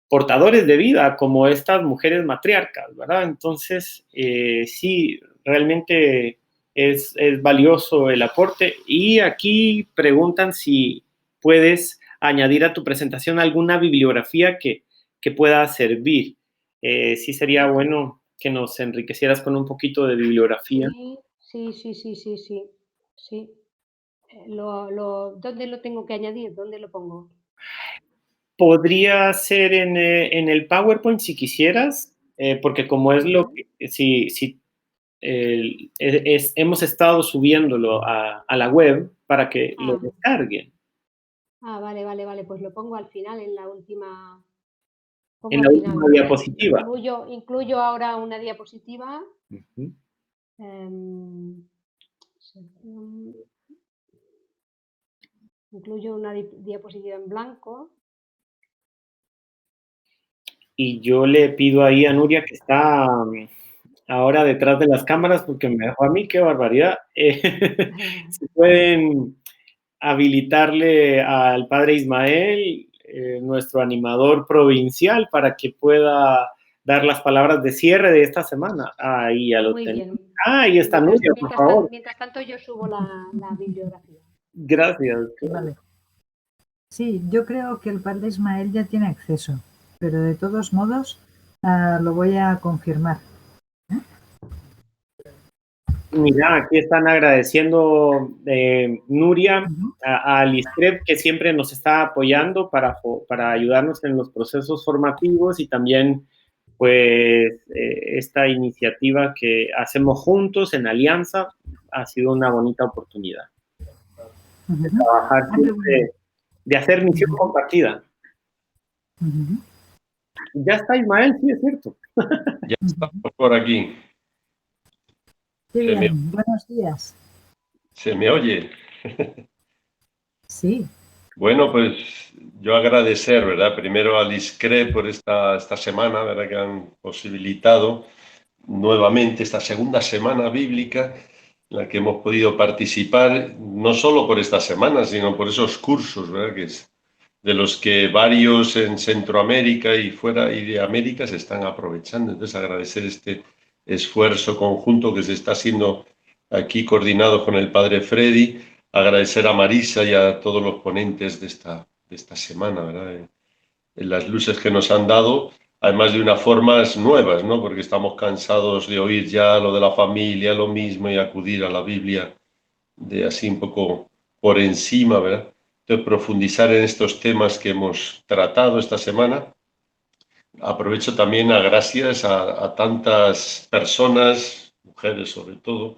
portadores de vida como estas mujeres matriarcas, ¿verdad? Entonces, sí, realmente es valioso el aporte. Y aquí preguntan si puedes añadir a tu presentación alguna bibliografía que pueda servir. Sí sería bueno que nos enriquecieras con un poquito de bibliografía. Sí. ¿Dónde lo tengo que añadir? ¿Dónde lo pongo? Podría ser en el PowerPoint si quisieras, porque como es lo que, si hemos estado subiéndolo a la web para que lo descarguen. Vale, pues lo pongo al final, en la última. En Pongo la al final, última diapositiva. incluyo ahora una diapositiva. Ujú. Incluyo una diapositiva en blanco. Y yo le pido ahí a Nuria, que está ahora detrás de las cámaras, porque me dejó a mí, qué barbaridad. Si pueden habilitarle al padre Ismael, nuestro animador provincial, para que pueda dar las palabras de cierre de esta semana. Ahí ya lo tenemos. Bien. Ahí está Nuria, por favor. Mientras tanto, yo subo la bibliografía. Gracias. Vale. Sí, yo creo que el padre Ismael ya tiene acceso, pero de todos modos lo voy a confirmar. Mira, aquí están agradeciendo Nuria a Liscrep, que siempre nos está apoyando para ayudarnos en los procesos formativos, y también pues esta iniciativa que hacemos juntos en alianza ha sido una bonita oportunidad de trabajar siempre, de hacer misión compartida. Ya está Ismael, sí, es cierto. Ya estamos por aquí. Qué bien, buenos días. ¿Se me oye? Sí. Bueno, pues yo agradecer, ¿verdad? Primero al ISCRE por esta semana, ¿verdad? Que han posibilitado nuevamente esta segunda semana bíblica en la que hemos podido participar, no solo por esta semana, sino por esos cursos, ¿verdad? Que es de los que varios en Centroamérica y fuera y de América se están aprovechando. Entonces, agradecer este esfuerzo conjunto que se está haciendo aquí coordinado con el padre Freddy, agradecer a Marisa y a todos los ponentes de esta semana, ¿verdad? En las luces que nos han dado, además de unas formas nuevas, ¿no? Porque estamos cansados de oír ya lo de la familia, lo mismo, y acudir a la Biblia de así un poco por encima, ¿verdad? Entonces, profundizar en estos temas que hemos tratado esta semana. Aprovecho también a gracias a tantas personas, mujeres sobre todo,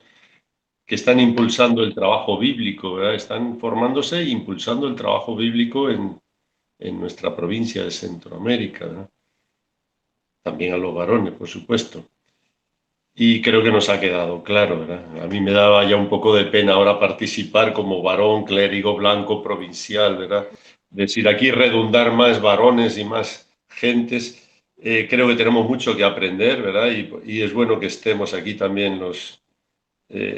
que están impulsando el trabajo bíblico, ¿verdad? Están formándose e impulsando el trabajo bíblico en nuestra provincia de Centroamérica, ¿verdad? También a los varones, por supuesto. Y creo que nos ha quedado claro, ¿verdad? A mí me daba ya un poco de pena ahora participar como varón, clérigo blanco provincial, ¿verdad? Decir aquí redundar más varones y más gentes. Creo que tenemos mucho que aprender, ¿verdad? Y es bueno que estemos aquí también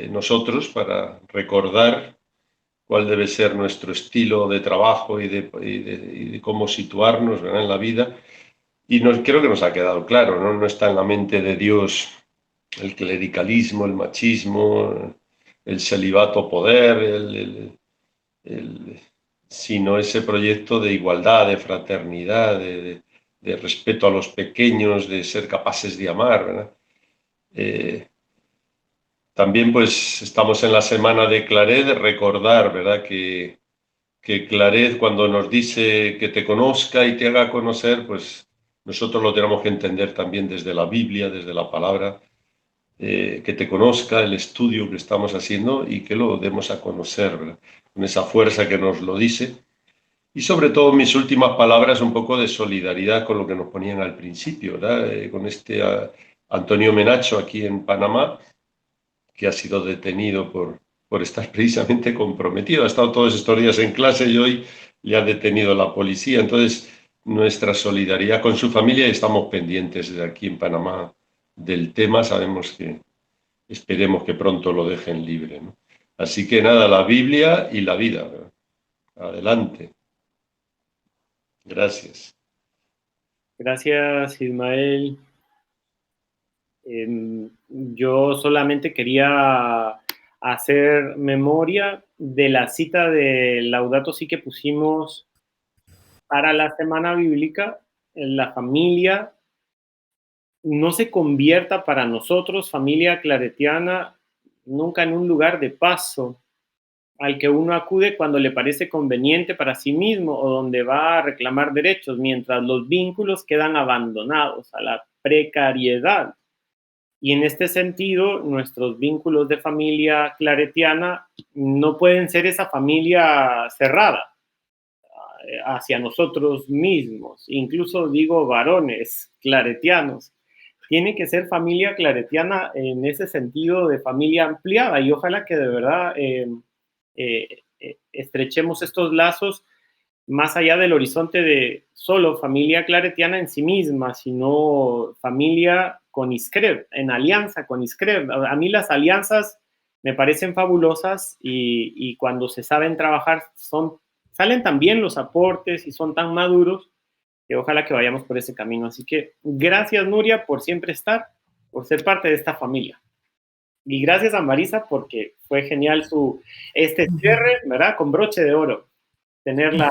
nosotros para recordar cuál debe ser nuestro estilo de trabajo y de cómo situarnos, ¿verdad? En la vida. Y creo que nos ha quedado claro, ¿no? No está en la mente de Dios el clericalismo, el machismo, el celibato poder, sino ese proyecto de igualdad, de fraternidad, de respeto a los pequeños, de ser capaces de amar, ¿verdad? También pues estamos en la semana de Claret, de recordar, ¿verdad? Que Claret, cuando nos dice que te conozca y te haga conocer, pues nosotros lo tenemos que entender también desde la Biblia, desde la palabra, que te conozca, el estudio que estamos haciendo y que lo demos a conocer, ¿verdad? Con esa fuerza que nos lo dice. Y sobre todo mis últimas palabras, un poco de solidaridad con lo que nos ponían al principio, ¿verdad? Con este Antonio Menacho aquí en Panamá, que ha sido detenido por estar precisamente comprometido. Ha estado todos estos días en clase y hoy le ha detenido la policía. Entonces, nuestra solidaridad con su familia, y estamos pendientes de aquí en Panamá del tema. Sabemos que esperemos que pronto lo dejen libre, ¿no? Así que nada, la Biblia y la vida, ¿verdad? Adelante. Gracias. Gracias, Ismael. Yo solamente quería hacer memoria de la cita de Laudato Si que pusimos para la semana bíblica. La familia no se convierta para nosotros, familia claretiana, nunca en un lugar de paso al que uno acude cuando le parece conveniente para sí mismo o donde va a reclamar derechos, mientras los vínculos quedan abandonados a la precariedad. Y en este sentido, nuestros vínculos de familia claretiana no pueden ser esa familia cerrada hacia nosotros mismos, incluso digo varones claretianos. Tiene que ser familia claretiana en ese sentido de familia ampliada, y ojalá que de verdad estrechemos estos lazos más allá del horizonte de solo familia claretiana en sí misma, sino familia con ISCREV, en alianza con ISCREV. A mí las alianzas me parecen fabulosas y cuando se saben trabajar salen tan bien los aportes y son tan maduros que ojalá que vayamos por ese camino. Así que gracias, Nuria, por siempre estar, por ser parte de esta familia. Y gracias a Marisa porque fue genial este cierre, ¿verdad? Con broche de oro. Tenerla